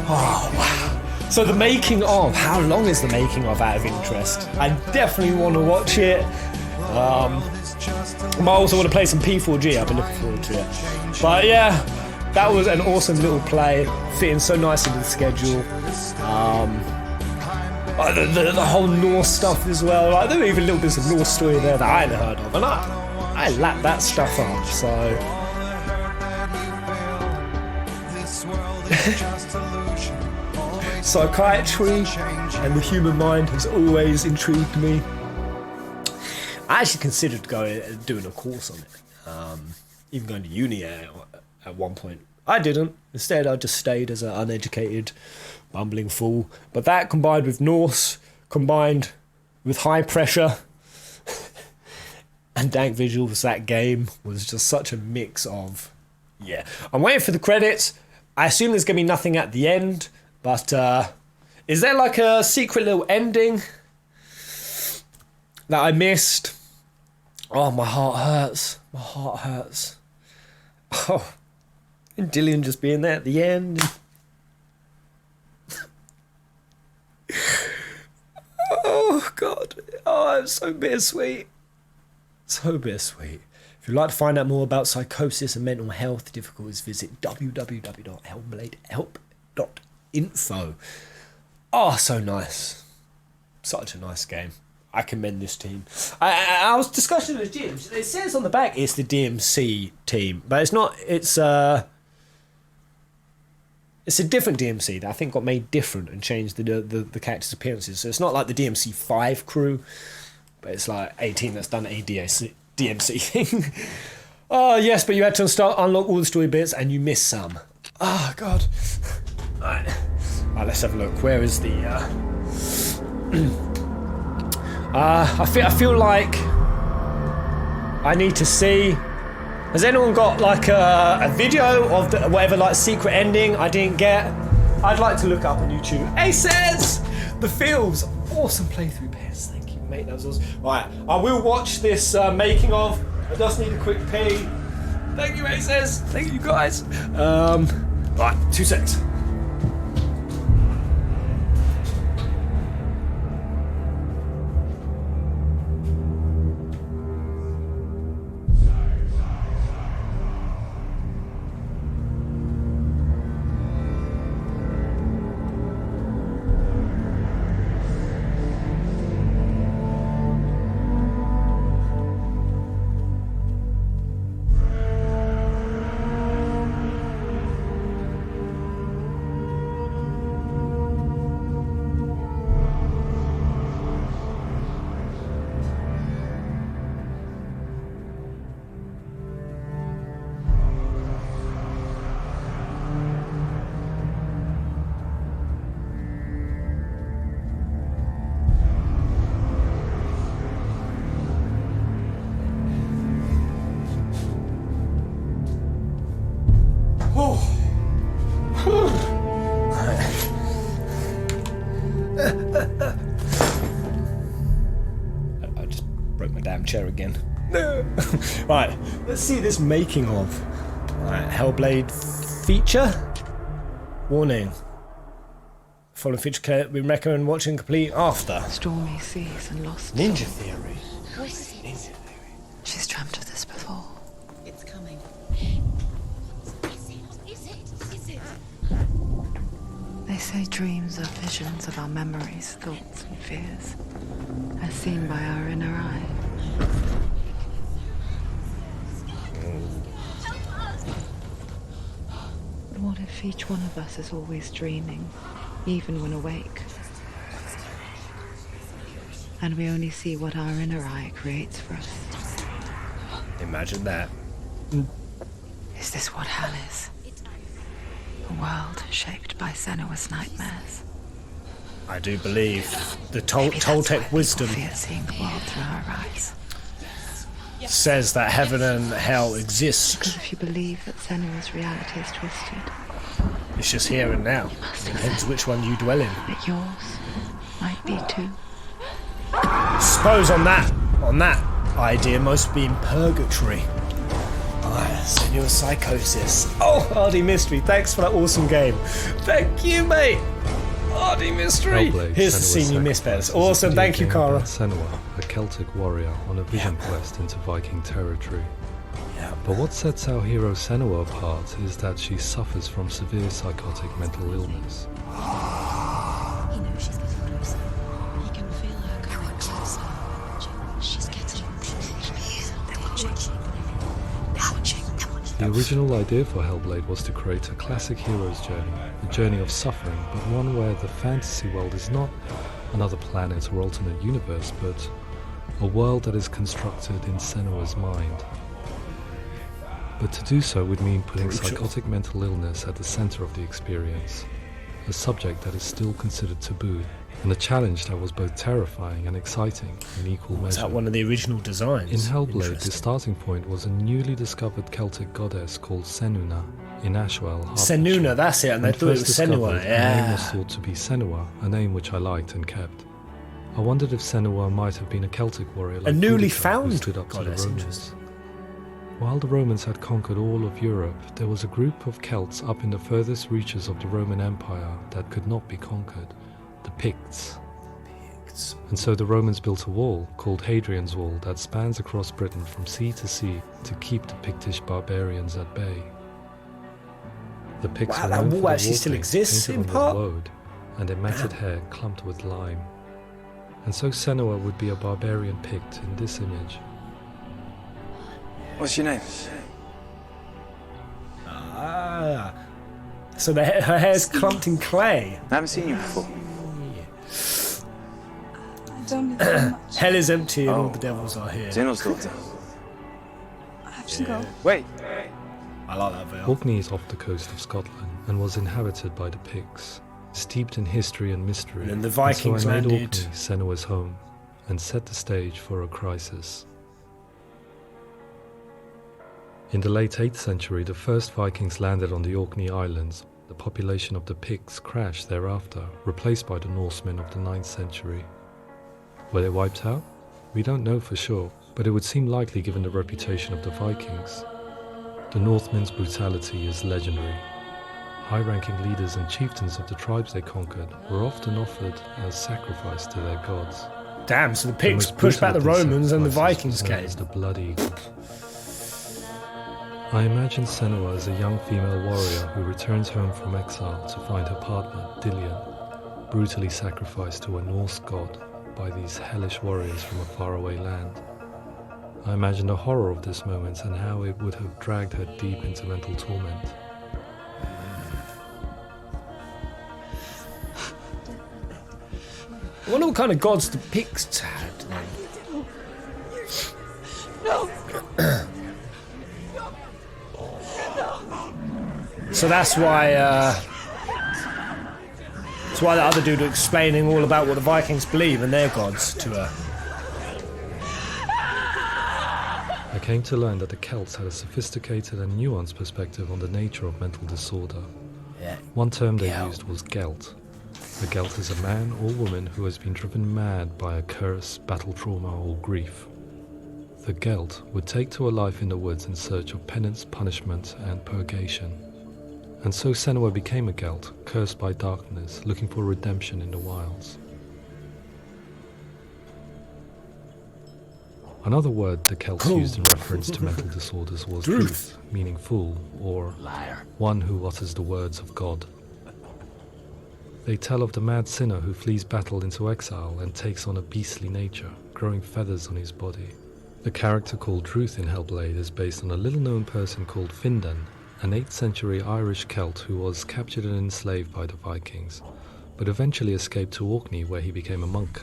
Oh, wow. So the making of, how long is the making of, out of interest? I definitely want to watch it. I also want to play some P4G. I've been looking forward to it. But yeah, that was an awesome little play, fitting so nice into the schedule. The whole Norse stuff as well. Like, there were even little bits of Norse story there that I hadn't heard of, and I lapped that stuff up. So psychiatry and the human mind has always intrigued me. I actually considered doing a course on it, even going to uni at one point. I didn't. Instead, I just stayed as an uneducated, bumbling fool. But that, combined with Norse, combined with high pressure and dank visuals, that game was just such a mix of, yeah. I'm waiting for the credits. I assume there's going to be nothing at the end, but is there like a secret little ending that I missed? Oh, my heart hurts. My heart hurts. Oh, and Dillian just being there at the end. Oh, God. Oh, it's so bittersweet. So bittersweet. If you'd like to find out more about psychosis and mental health difficulties, visit www.hellbladehelp.info. Oh, so nice. Such a nice game. I commend this team. I was discussing with Jim. It says on the back it's the DMC team, but it's not. It's a different DMC that I think got made different and changed the characters' appearances. So it's not like the DMC 5 crew, but it's like a team that's done a DMC thing. Oh yes, but you had to unlock all the story bits and you missed some. Oh God. Alright, let's have a look. Where is the? I feel like I need to see. Has anyone got like a video of whatever like secret ending I didn't get? I'd like to look up on YouTube. Aces! The Fields! Awesome playthrough, Bears. Thank you, mate. That was awesome. Right, I will watch this making of. I just need a quick pee. Thank you, Aces. Thank you, guys. Right, 2 seconds. I just broke my damn chair again. No. Right, let's see this making of. Right, Hellblade feature. Warning. Following feature we recommend watching complete after. Stormy seas and lost Ninja souls. Theory. Ninja Theory. She's dreamt of this before. It's coming. They say dreams are visions of our memories, thoughts and fears, as seen by our inner eye. But what if each one of us is always dreaming, even when awake? And we only see what our inner eye creates for us. Imagine that. Is this what hell is? A world shaped by Senua's nightmares. I do believe the Maybe that's why Toltec people wisdom. fear seeing the world through our eyes. says that heaven and hell exist. Because if you believe that Senua's reality is twisted, It's just here and now. Depends which one you dwell in. that yours might be too. Suppose on that idea, most be in purgatory. Senua Psychosis. Oh, Hardy Mystery, thanks for that awesome game. Thank you, mate. Hardy Mystery. HELLBLADE Here's the Senua scene you missed, Sacrifice Bess. Awesome, is a video thank you, game Cara. about Senua, a Celtic warrior on a vision quest into Viking territory. But what sets our hero Senua apart is that she suffers from severe psychotic mental illness. He knows she's getting closer. He can feel her coming closer. She's getting The original idea for HELLBLADE was to create a classic hero's journey, a journey of suffering, but one where the fantasy world is not another planet or alternate universe, but a world that is constructed in Senua's mind. But to do so would mean putting psychotic mental illness at the center of the experience, a subject that is still considered taboo, and a challenge that was both terrifying and exciting in equal measure. Was that one of the original designs? In HELLBLADE, the starting point was a newly discovered Celtic goddess called Senuna in Ashwell, Hertfordshire. Senuna, that's it, and I thought it was Senua, Her name was thought to be Senua, a name which I liked and kept. I wondered if Senua might have been a Celtic warrior like A newly Boudica, who found stood up to the goddess, Romans. interesting. While the Romans had conquered all of Europe, there was a group of Celts up in the furthest reaches of the Roman Empire that could not be conquered, the Picts. And so the Romans built a wall, called Hadrian's Wall, that spans across Britain from sea to sea to keep the Pictish barbarians at bay. The Picts Wow, were that known wall for their actually war still paint exists painted in on part? their woad, and their matted hair clumped with lime. And so Senua would be a barbarian Pict in this image. What's your name? Ah. So her hair's clumped in clay. I haven't seen you before. I don't need very much. Hell is empty and all the devils are here. Zenua's daughter. I have to go. Wait. I like that veil. Orkney is off the coast of Scotland and was inhabited by the Picts, steeped in history and mystery. And then the Vikings so I made landed. Orkney Senua's home and set the stage for a crisis. In the late 8th century, the first Vikings landed on the Orkney Islands. The population of the Picts crashed thereafter, replaced by the Norsemen of the 9th century. Were they wiped out? We don't know for sure, but it would seem likely given the reputation of the Vikings. The Northmen's brutality is legendary. High-ranking leaders and chieftains of the tribes they conquered were often offered as sacrifice to their gods. Damn, so the The Picts most pushed back the brutal of these Romans and the sacrifices Vikings was known came. as the Blood Eagle. I imagine Senua as a young female warrior who returns home from exile to find her partner, Dillion, brutally sacrificed to a Norse god by these hellish warriors from a faraway land. I imagine the horror of this moment and how it would have dragged her deep into mental torment. I wonder what kind of gods the Picts had then. So that's why the other dude was explaining all about what the Vikings believe and their gods to her. I came to learn that the Celts had a sophisticated and nuanced perspective on the nature of mental disorder. One term they used was Gelt. A Gelt is a man or woman who has been driven mad by a curse, battle trauma, or grief. The Gelt would take to a life in the woods in search of penance, punishment, and purgation. And so Senua became a Gelt, cursed by darkness, looking for redemption in the wilds. Another word the Celts used in reference to mental disorders was Druth, meaning fool, or liar, one who utters the words of God. They tell of the mad sinner who flees battle into exile and takes on a beastly nature, growing feathers on his body. The character called Druth in HELLBLADE is based on a little-known person called Findan, an 8th century Irish Celt who was captured and enslaved by the Vikings, but eventually escaped to Orkney where he became a monk.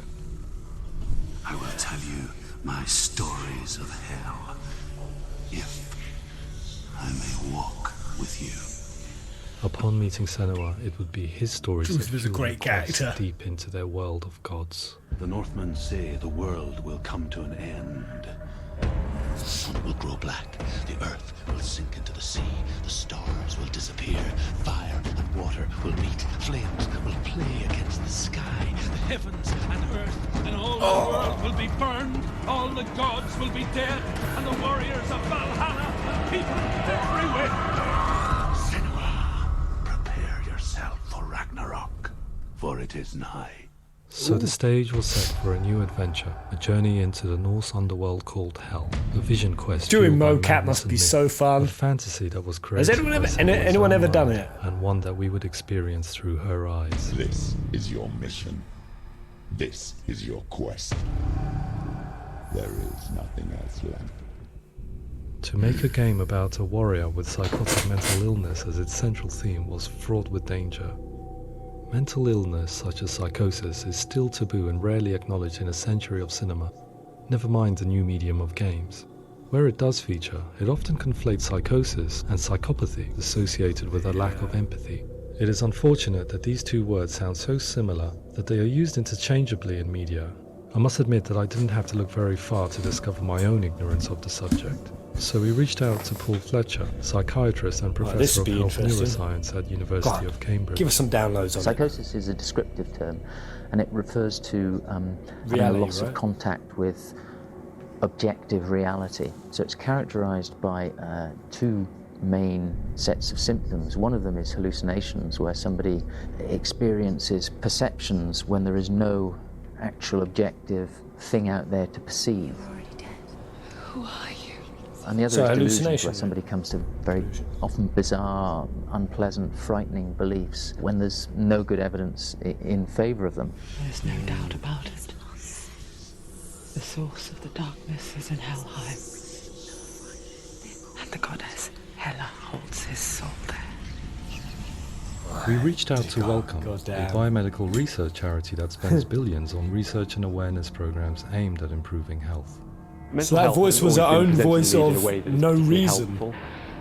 I will tell you my stories of hell, if I may walk with you. Upon meeting Senua, it would be his stories Druth that was a fueled great the quest character. deep into their world of gods. The Northmen say the world will come to an end. sun will grow black, the earth will sink into the sea, the stars will disappear, fire and water will meet, flames will play against the sky, The heavens and earth and all the world will be burned, all the gods will be dead, and the warriors of Valhalla and people everywhere. Senua, prepare yourself for Ragnarok, for it is nigh. So the stage was set for a new adventure, a journey into the Norse underworld called Hell, a vision quest. Doing fueled by mocap madness must and be myth, so fun. a fantasy that was created Has anyone by ever, Senua's anyone own ever done mind, it? and one that we would experience through her eyes. This is your mission. This is your quest. There is nothing else left. To make a game about a warrior with psychotic mental illness as its central theme was fraught with danger. Mental illness such as psychosis is still taboo and rarely acknowledged in a century of cinema, never mind the new medium of games. Where it does feature, it often conflates psychosis and psychopathy associated with a lack of empathy. It is unfortunate that these two words sound so similar that they are used interchangeably in media. I must admit that I didn't have to look very far to discover my own ignorance of the subject. So we reached out to Paul Fletcher, psychiatrist and professor of health neuroscience at University of Cambridge. Give us some downloads on Psychosis is a descriptive term, and it refers to having a loss of contact with objective reality. So it's characterized by two main sets of symptoms. One of them is hallucinations, where somebody experiences perceptions when there is no actual objective thing out there to perceive. Who are you? And the other is delusions, where somebody comes to very often bizarre, unpleasant, frightening beliefs when there's no good evidence in favour of them. There's no doubt about it. The source of the darkness is in Helheim, and the goddess Hela holds his soul there. We reached out to Welcome, a biomedical research charity that spends billions on research and awareness programs aimed at improving health. So that voice was her own voice of no reason.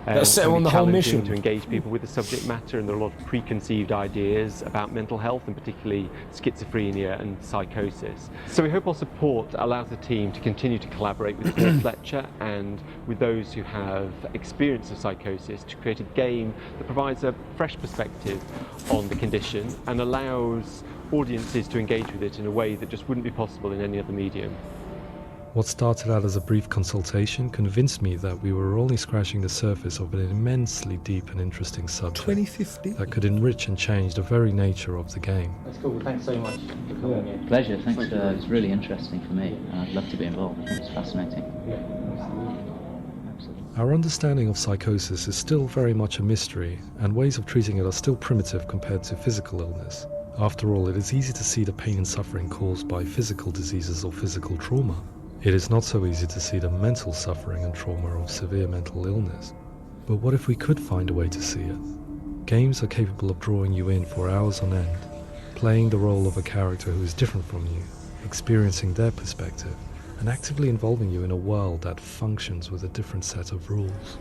That's set on the whole mission. To engage people with the subject matter, and there are a lot of preconceived ideas about mental health, and particularly schizophrenia and psychosis. So we hope our support allows the team to continue to collaborate with Paul Fletcher and with those who have experience of psychosis to create a game that provides a fresh perspective on the condition and allows audiences to engage with it in a way that just wouldn't be possible in any other medium. What started out as a brief consultation convinced me that we were only scratching the surface of an immensely deep and interesting subject 2050 that could enrich and change the very nature of the game. That's cool. Thanks so much for coming here. Pleasure. Thanks. It's really interesting for me. I'd love to be involved. I think it's fascinating. Our understanding of psychosis is still very much a mystery, and ways of treating it are still primitive compared to physical illness. After all, it is easy to see the pain and suffering caused by physical diseases or physical trauma. It is not so easy to see the mental suffering and trauma of severe mental illness. But what if we could find a way to see it? Games are capable of drawing you in for hours on end, playing the role of a character who is different from you, experiencing their perspective, and actively involving you in a world that functions with a different set of rules.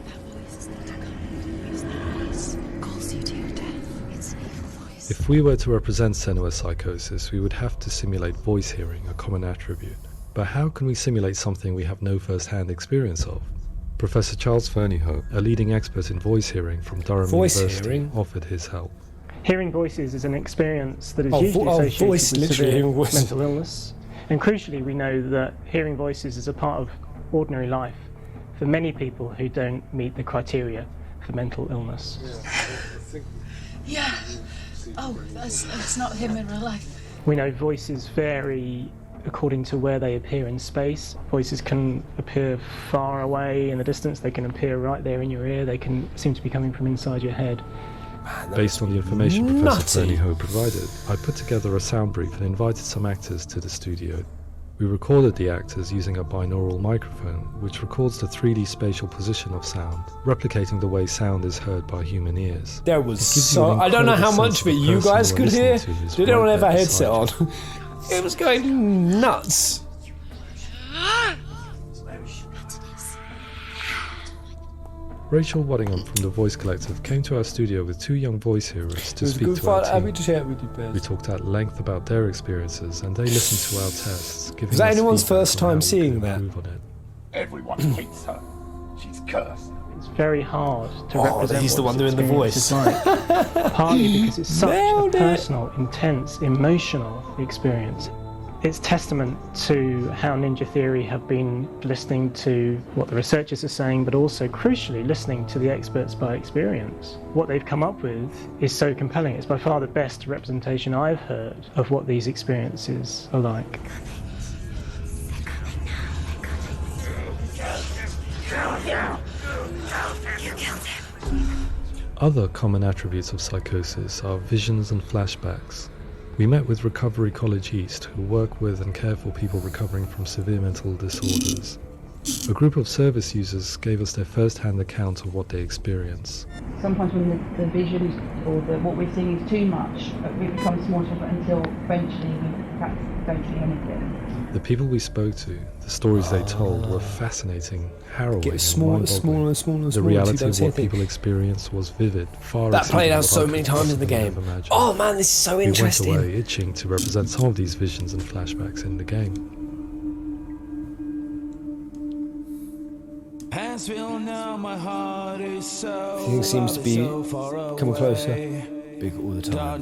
If we were to represent Senua's psychosis, we would have to simulate voice hearing, a common attribute. But how can we simulate something we have no first-hand experience of? Professor Charles Fernyhough, a leading expert in voice hearing from Durham University, offered his help. Hearing voices is an experience that is usually associated with severe mental illness. And crucially, we know that hearing voices is a part of ordinary life for many people who don't meet the criteria for mental illness. Yeah. Oh, that's not him in real life. We know voices vary according to where they appear in space. Voices can appear far away in the distance, they can appear right there in your ear, they can seem to be coming from inside your head. Based on the information Professor Fernyhough provided, I put together a sound brief and invited some actors to the studio. We recorded the actors using a binaural microphone, which records the 3D spatial position of sound, replicating the way sound is heard by human ears. There was so... I don't know how much of it you guys could hear. Did anyone have a headset on? It was going nuts. Rachel Waddingham from the Voice Collective came to our studio with two young voice hearers to speak to our team. We talked at length about their experiences, and they listened to our tests, giving Was that anyone's first time seeing that? Everyone hates her. She's cursed. It's very hard to represent he's the what one this doing the experience voice. is like. Partly because it's such a personal, intense, emotional experience. It's testament to how Ninja Theory have been listening to what the researchers are saying, but also, crucially, listening to the experts by experience. What they've come up with is so compelling. It's by far the best representation I've heard of what these experiences are like. Other common attributes of psychosis are visions and flashbacks. We met with Recovery College East, who work with and care for people recovering from severe mental disorders. A group of service users gave us their first-hand account of what they experience. Sometimes when the visions or what we're seeing is too much, it becomes more difficult until eventually we perhaps don't see anything. The people we spoke to, the stories they told were fascinating, harrowing, Get smaller and smaller and smaller and the smaller. reality of what people experienced was vivid, far That played exceeding out what so I many could times in the possibly game. have imagined. Oh man, this is so interesting. We went away itching to represent some of these visions and flashbacks in the game. Everything seems to be coming closer. Big all the time.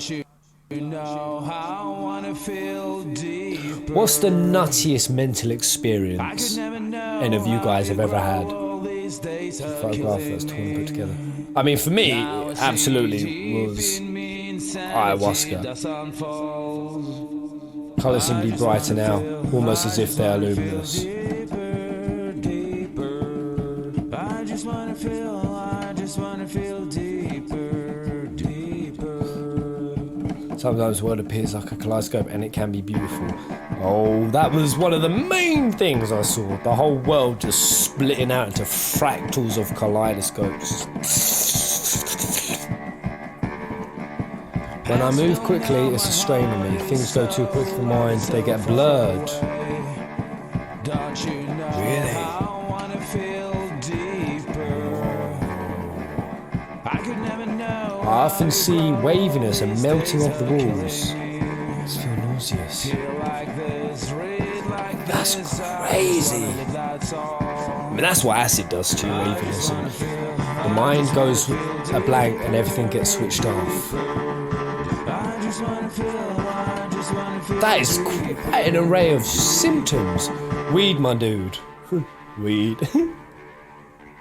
What's the nuttiest mental experience any of you guys have ever had? Photograph that's torn and put together. I mean, for me, it absolutely was ayahuasca. Colours seem to be brighter now, almost as if they're luminous. Sometimes the world appears like a kaleidoscope and it can be beautiful. Oh, that was one of the main things I saw. The whole world just splitting out into fractals of kaleidoscopes. When I move quickly, it's a strain on me. Things go too quick for mind, they get blurred. Really? I often see waviness and melting of the walls. I just feel nauseous. That's crazy. I mean, that's what acid does to you, waviness. And the mind goes a blank and everything gets switched off. That is quite an array of symptoms. Weed, my dude. Weed.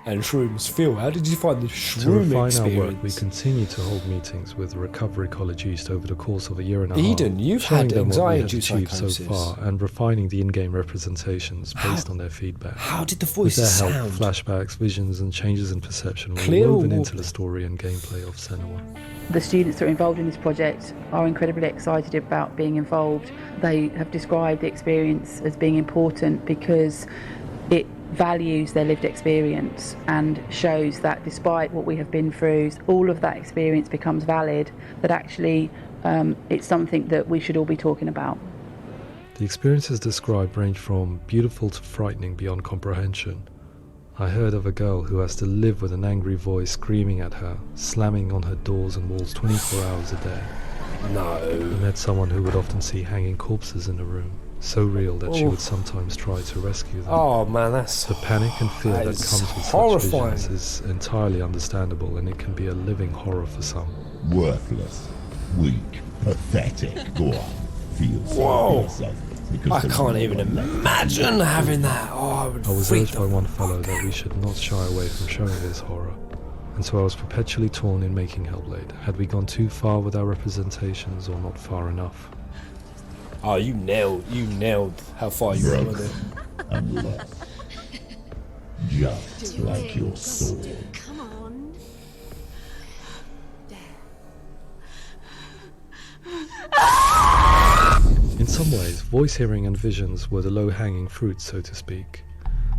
And shrooms. Phil, how did you find the shroom To refine experience? our work, we continue to hold meetings with Recovery College East over the course of a year and a half. Eden, you've showing had them what we had anxiety achieved so psychosis. far and refining the in-game representations based on their feedback. How did the With their voices help, sound? flashbacks, visions and changes in perception were Clear or woven into wobbly? the story and gameplay of Senua. The students that are involved in this project are incredibly excited about being involved. They have described the experience as being important because it values their lived experience and shows that despite what we have been through, all of that experience becomes valid, that actually it's something that we should all be talking about. The experiences described range from beautiful to frightening beyond comprehension. I heard of a girl who has to live with an angry voice screaming at her, slamming on her doors and walls 24 hours a day. No. I met someone who would often see hanging corpses in a room, so real that she would sometimes try to rescue them. Oh man, that's... The panic and fear that is comes with horrifying. such visions is entirely understandable, and it can be a living horror for some. Worthless, weak, pathetic. Go on, feel sorry Whoa. for yourself. I can't even imagine having that. Oh, I was urged by one fellow that we should not shy away from showing this horror, and so I was perpetually torn in making Hellblade. Had we gone too far with our representations or not far enough? Oh, you nailed how far you went with it. And lost. Just like your soul. Come on. In some ways, voice hearing and visions were the low-hanging fruit, so to speak.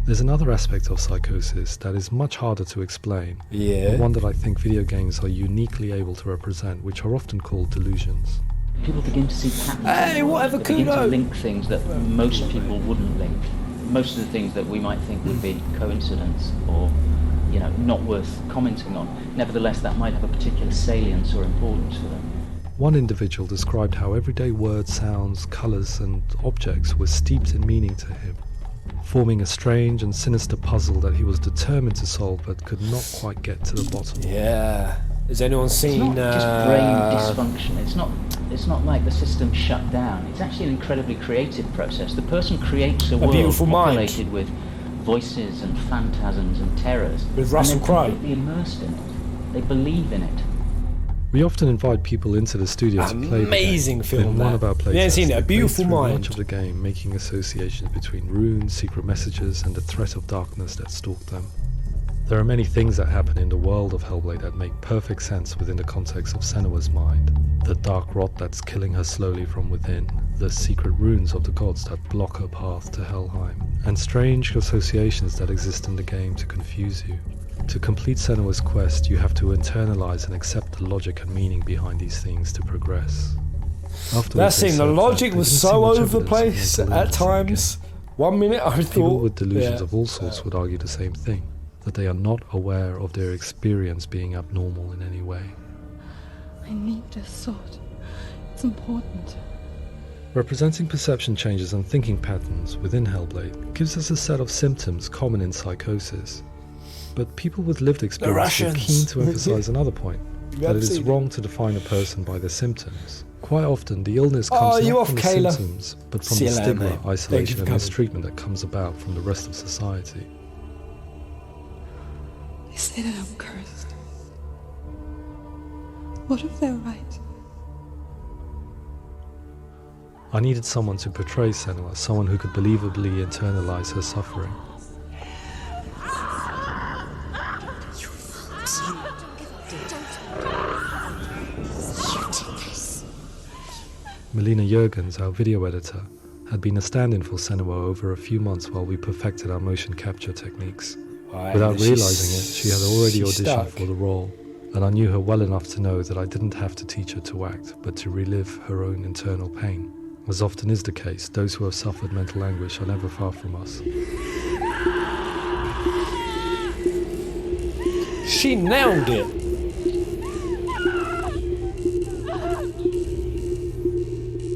There's another aspect of psychosis that is much harder to explain, Yeah. but one that I think video games are uniquely able to represent, which are often called delusions. People begin to see patterns. Hey, whatever, they begin to kudo. link things that most people wouldn't link. Most of the things that we might think would be coincidence or, not worth commenting on. Nevertheless, that might have a particular salience or importance for them. One individual described how everyday words, sounds, colours and objects were steeped in meaning to him. forming a strange and sinister puzzle that he was determined to solve but could not quite get to the bottom of. Yeah. Has anyone seen... It's not just brain dysfunction. It's not like the system shut down. It's actually an incredibly creative process. The person creates a world beautiful populated with voices and phantasms and terrors. With Russell Crowe. They're completely immersed in it. They believe in it. We often invite people into the studio to play the game. Amazing film, In one of our playtests, you haven't seen it, A Beautiful Mind. Much of the game, making associations between runes, secret messages, and the threat of darkness that stalked them. There are many things that happen in the world of Hellblade that make perfect sense within the context of Senua's mind. The dark rot that's killing her slowly from within, the secret runes of the gods that block her path to Helheim, and strange associations that exist in the game to confuse you. To complete Senua's quest, you have to internalize and accept the logic and meaning behind these things to progress. That scene, the logic was so over the place at times. 1 minute I thought... People with delusions of all sorts would argue the same thing, that they are not aware of their experience being abnormal in any way. I need this sword. It's important. Representing perception changes and thinking patterns within Hellblade gives us a set of symptoms common in psychosis. But people with lived experience are keen to emphasize another point, that it is wrong to define a person by their symptoms. Quite often, the illness comes not from the symptoms, but from the stigma, isolation and mistreatment that comes about from the rest of society. They say that I'm cursed. What if they're right? I needed someone to portray Senua, someone who could believably internalize her suffering. Melina Jurgens, our video editor, had been a stand-in for Senua over a few months while we perfected our motion capture techniques. Without realizing it, she had already auditioned for the role, and I knew her well enough to know that I didn't have to teach her to act, but to relive her own internal pain. As often is the case, those who have suffered mental anguish are never far from us. She nailed it!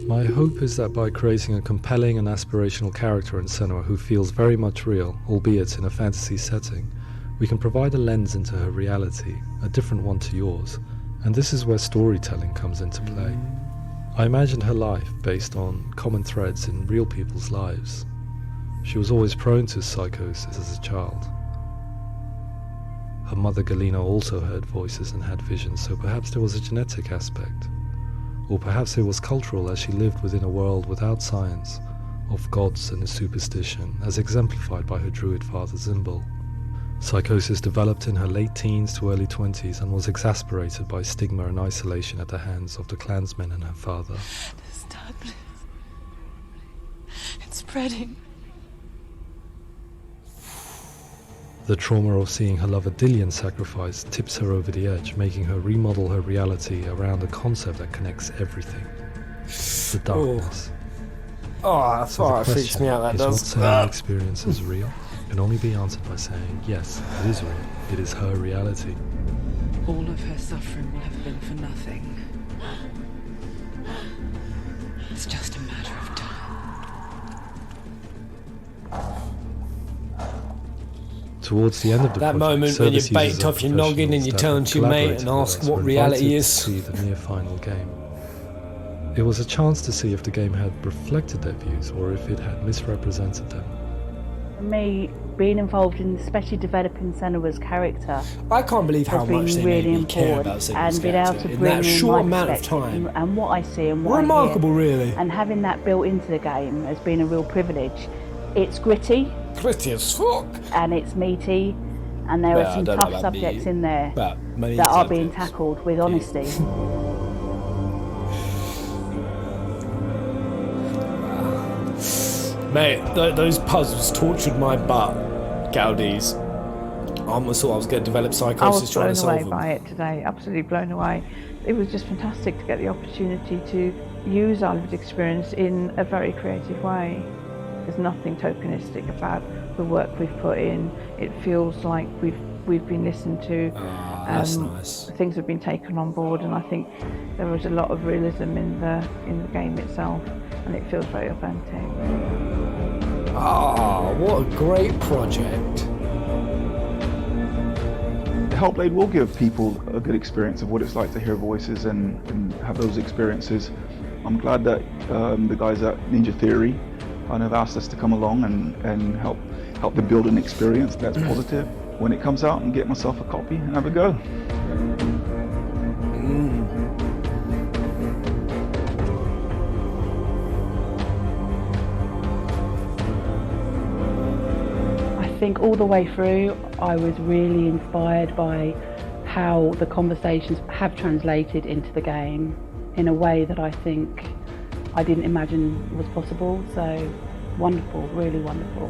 My hope is that by creating a compelling and aspirational character in Senua who feels very much real, albeit in a fantasy setting, we can provide a lens into her reality, a different one to yours, and this is where storytelling comes into play. I imagined her life based on common threads in real people's lives. She was always prone to psychosis as a child. Her mother Galina also heard voices and had visions, so perhaps there was a genetic aspect. Or perhaps it was cultural, as she lived within a world without science, of gods and superstition, as exemplified by her druid father Zimbal. Psychosis developed in her late teens to early 20s and was exacerbated by stigma and isolation at the hands of the clansmen and her father. This darkness. It's spreading. The trauma of seeing her lover Dillian sacrificed tips her over the edge, making her remodel her reality around a concept that connects everything. The darkness. Oh, that's why it freaks me out, that does. Is what Senua's experience is real? Can only be answered by saying, yes, it is real. It is her reality. All of her suffering will have been for nothing. It's just a matter of time. Towards the end of the that project, moment when you baked off your noggin and you turn to your mate and ask what reality is. To see the near final game. It was a chance to see if the game had reflected their views or if it had misrepresented them. For me, being involved in especially developing Senua's character, I can't believe how much they made me care about Senua's character in that short amount of time. And what I see and what remarkable, I hear, really. And having that built into the game has been a real privilege. It's gritty. Gritty as fuck. And it's meaty, and there are some tough subjects in there that are being tackled with honesty. Mate, those puzzles tortured my butt, Gaudi's. I almost thought I was going to develop psychosis trying to solve them. I was blown away by it today, absolutely blown away. It was just fantastic to get the opportunity to use our lived experience in a very creative way. There's nothing tokenistic about the work we've put in. It feels like we've been listened to. That's nice. Things have been taken on board, and I think there was a lot of realism in the game itself, and it feels very authentic. Ah, what a great project. HELLBLADE will give people a good experience of what it's like to hear voices and have those experiences. I'm glad that the guys at Ninja Theory kind of asked us to come along and help them build an experience that's positive when it comes out, and get myself a copy and have a go. I think all the way through I was really inspired by how the conversations have translated into the game in a way that I think I didn't imagine was possible. So wonderful, really wonderful.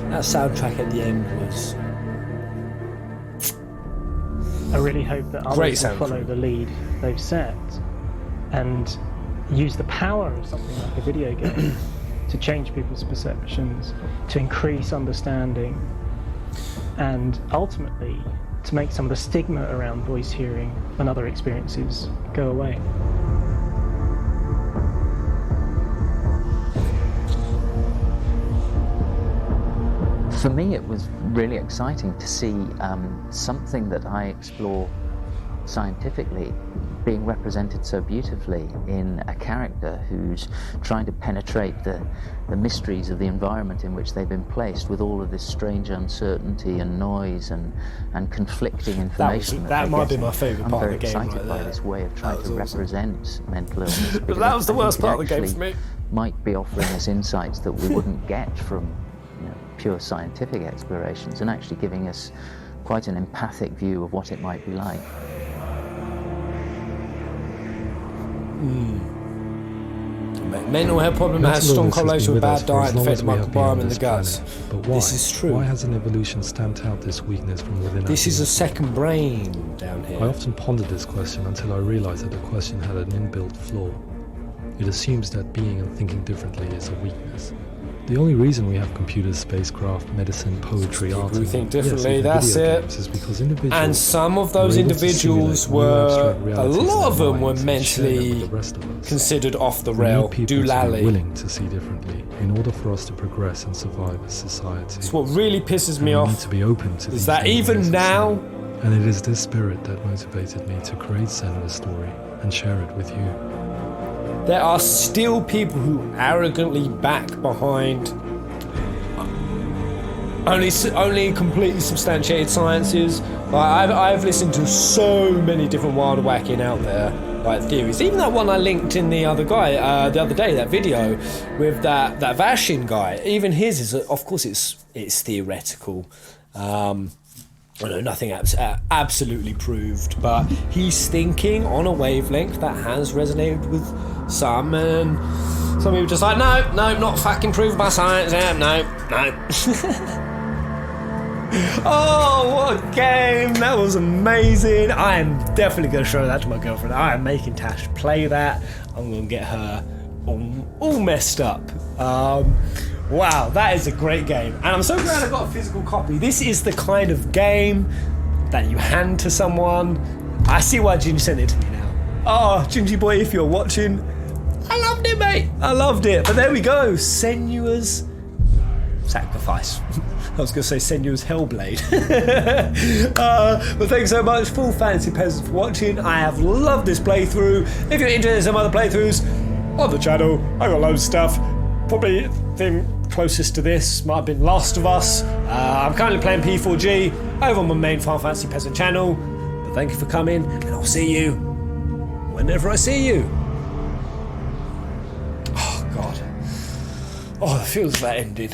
That soundtrack at the end was... I really hope that others will follow the lead they've set and use the power of something like a video game to change people's perceptions, to increase understanding, and ultimately to make some of the stigma around voice hearing and other experiences go away. For me, it was really exciting to see something that I explore scientifically being represented so beautifully in a character who's trying to penetrate the mysteries of the environment in which they've been placed, with all of this strange uncertainty and noise and conflicting information. That might be my favourite part of the game. I'm very excited by this way of trying to represent mental illness. But that was the worst part of the game for me. Might be offering us insights that we wouldn't get from pure scientific explorations, and actually giving us quite an empathic view of what it might be like. Mental health problem has strong correlation with bad diet and affected microbiome in the guts. But why? This is true. Why hasn't evolution stamped out this weakness from within us? This is a second brain down here. I often pondered this question until I realized that the question had an inbuilt flaw. It assumes that being and thinking differently is a weakness. The only reason we have computers, spacecraft, medicine, poetry, art, who think differently, that's it. Is because individuals and some of those individuals were, a lot of them were mentally considered off the rail, doolally. Willing to see differently in order for us to progress and survive as society. It's what really pisses me off. We need to be open to is that even now, and it is this spirit that motivated me to create Senua's story and share it with you. There are still people who arrogantly back behind only completely substantiated sciences. Like I've listened to so many different wild whacking out there, like theories. Even that one I linked in the other day, that video with that Vashin guy. Even his is, of course, it's theoretical. I know nothing absolutely proved, but he's thinking on a wavelength that has resonated with some, and some people just like, no, not fucking proved by science, no. Oh, what a game! That was amazing. I am definitely going to show that to my girlfriend. I am making Tash play that. I'm going to get her all messed up. Wow, that is a great game, and I'm so glad I got a physical copy. This is the kind of game that you hand to someone. I see why Gingy sent it to me now. Oh, Gingy boy, if you're watching, I loved it, mate. I loved it. But there we go, Senua's Sacrifice. I was going to say Senua's Hellblade. But thanks so much, Full Fantasy Peasants, for watching. I have loved this playthrough. If you're interested in some other playthroughs on the channel, I got loads of stuff. Probably thing closest to this might have been Last of Us. I'm currently playing P4G over on my main Final Fantasy Peasant channel. But thank you for coming, and I'll see you whenever I see you. Oh God. Oh, it feels that ending.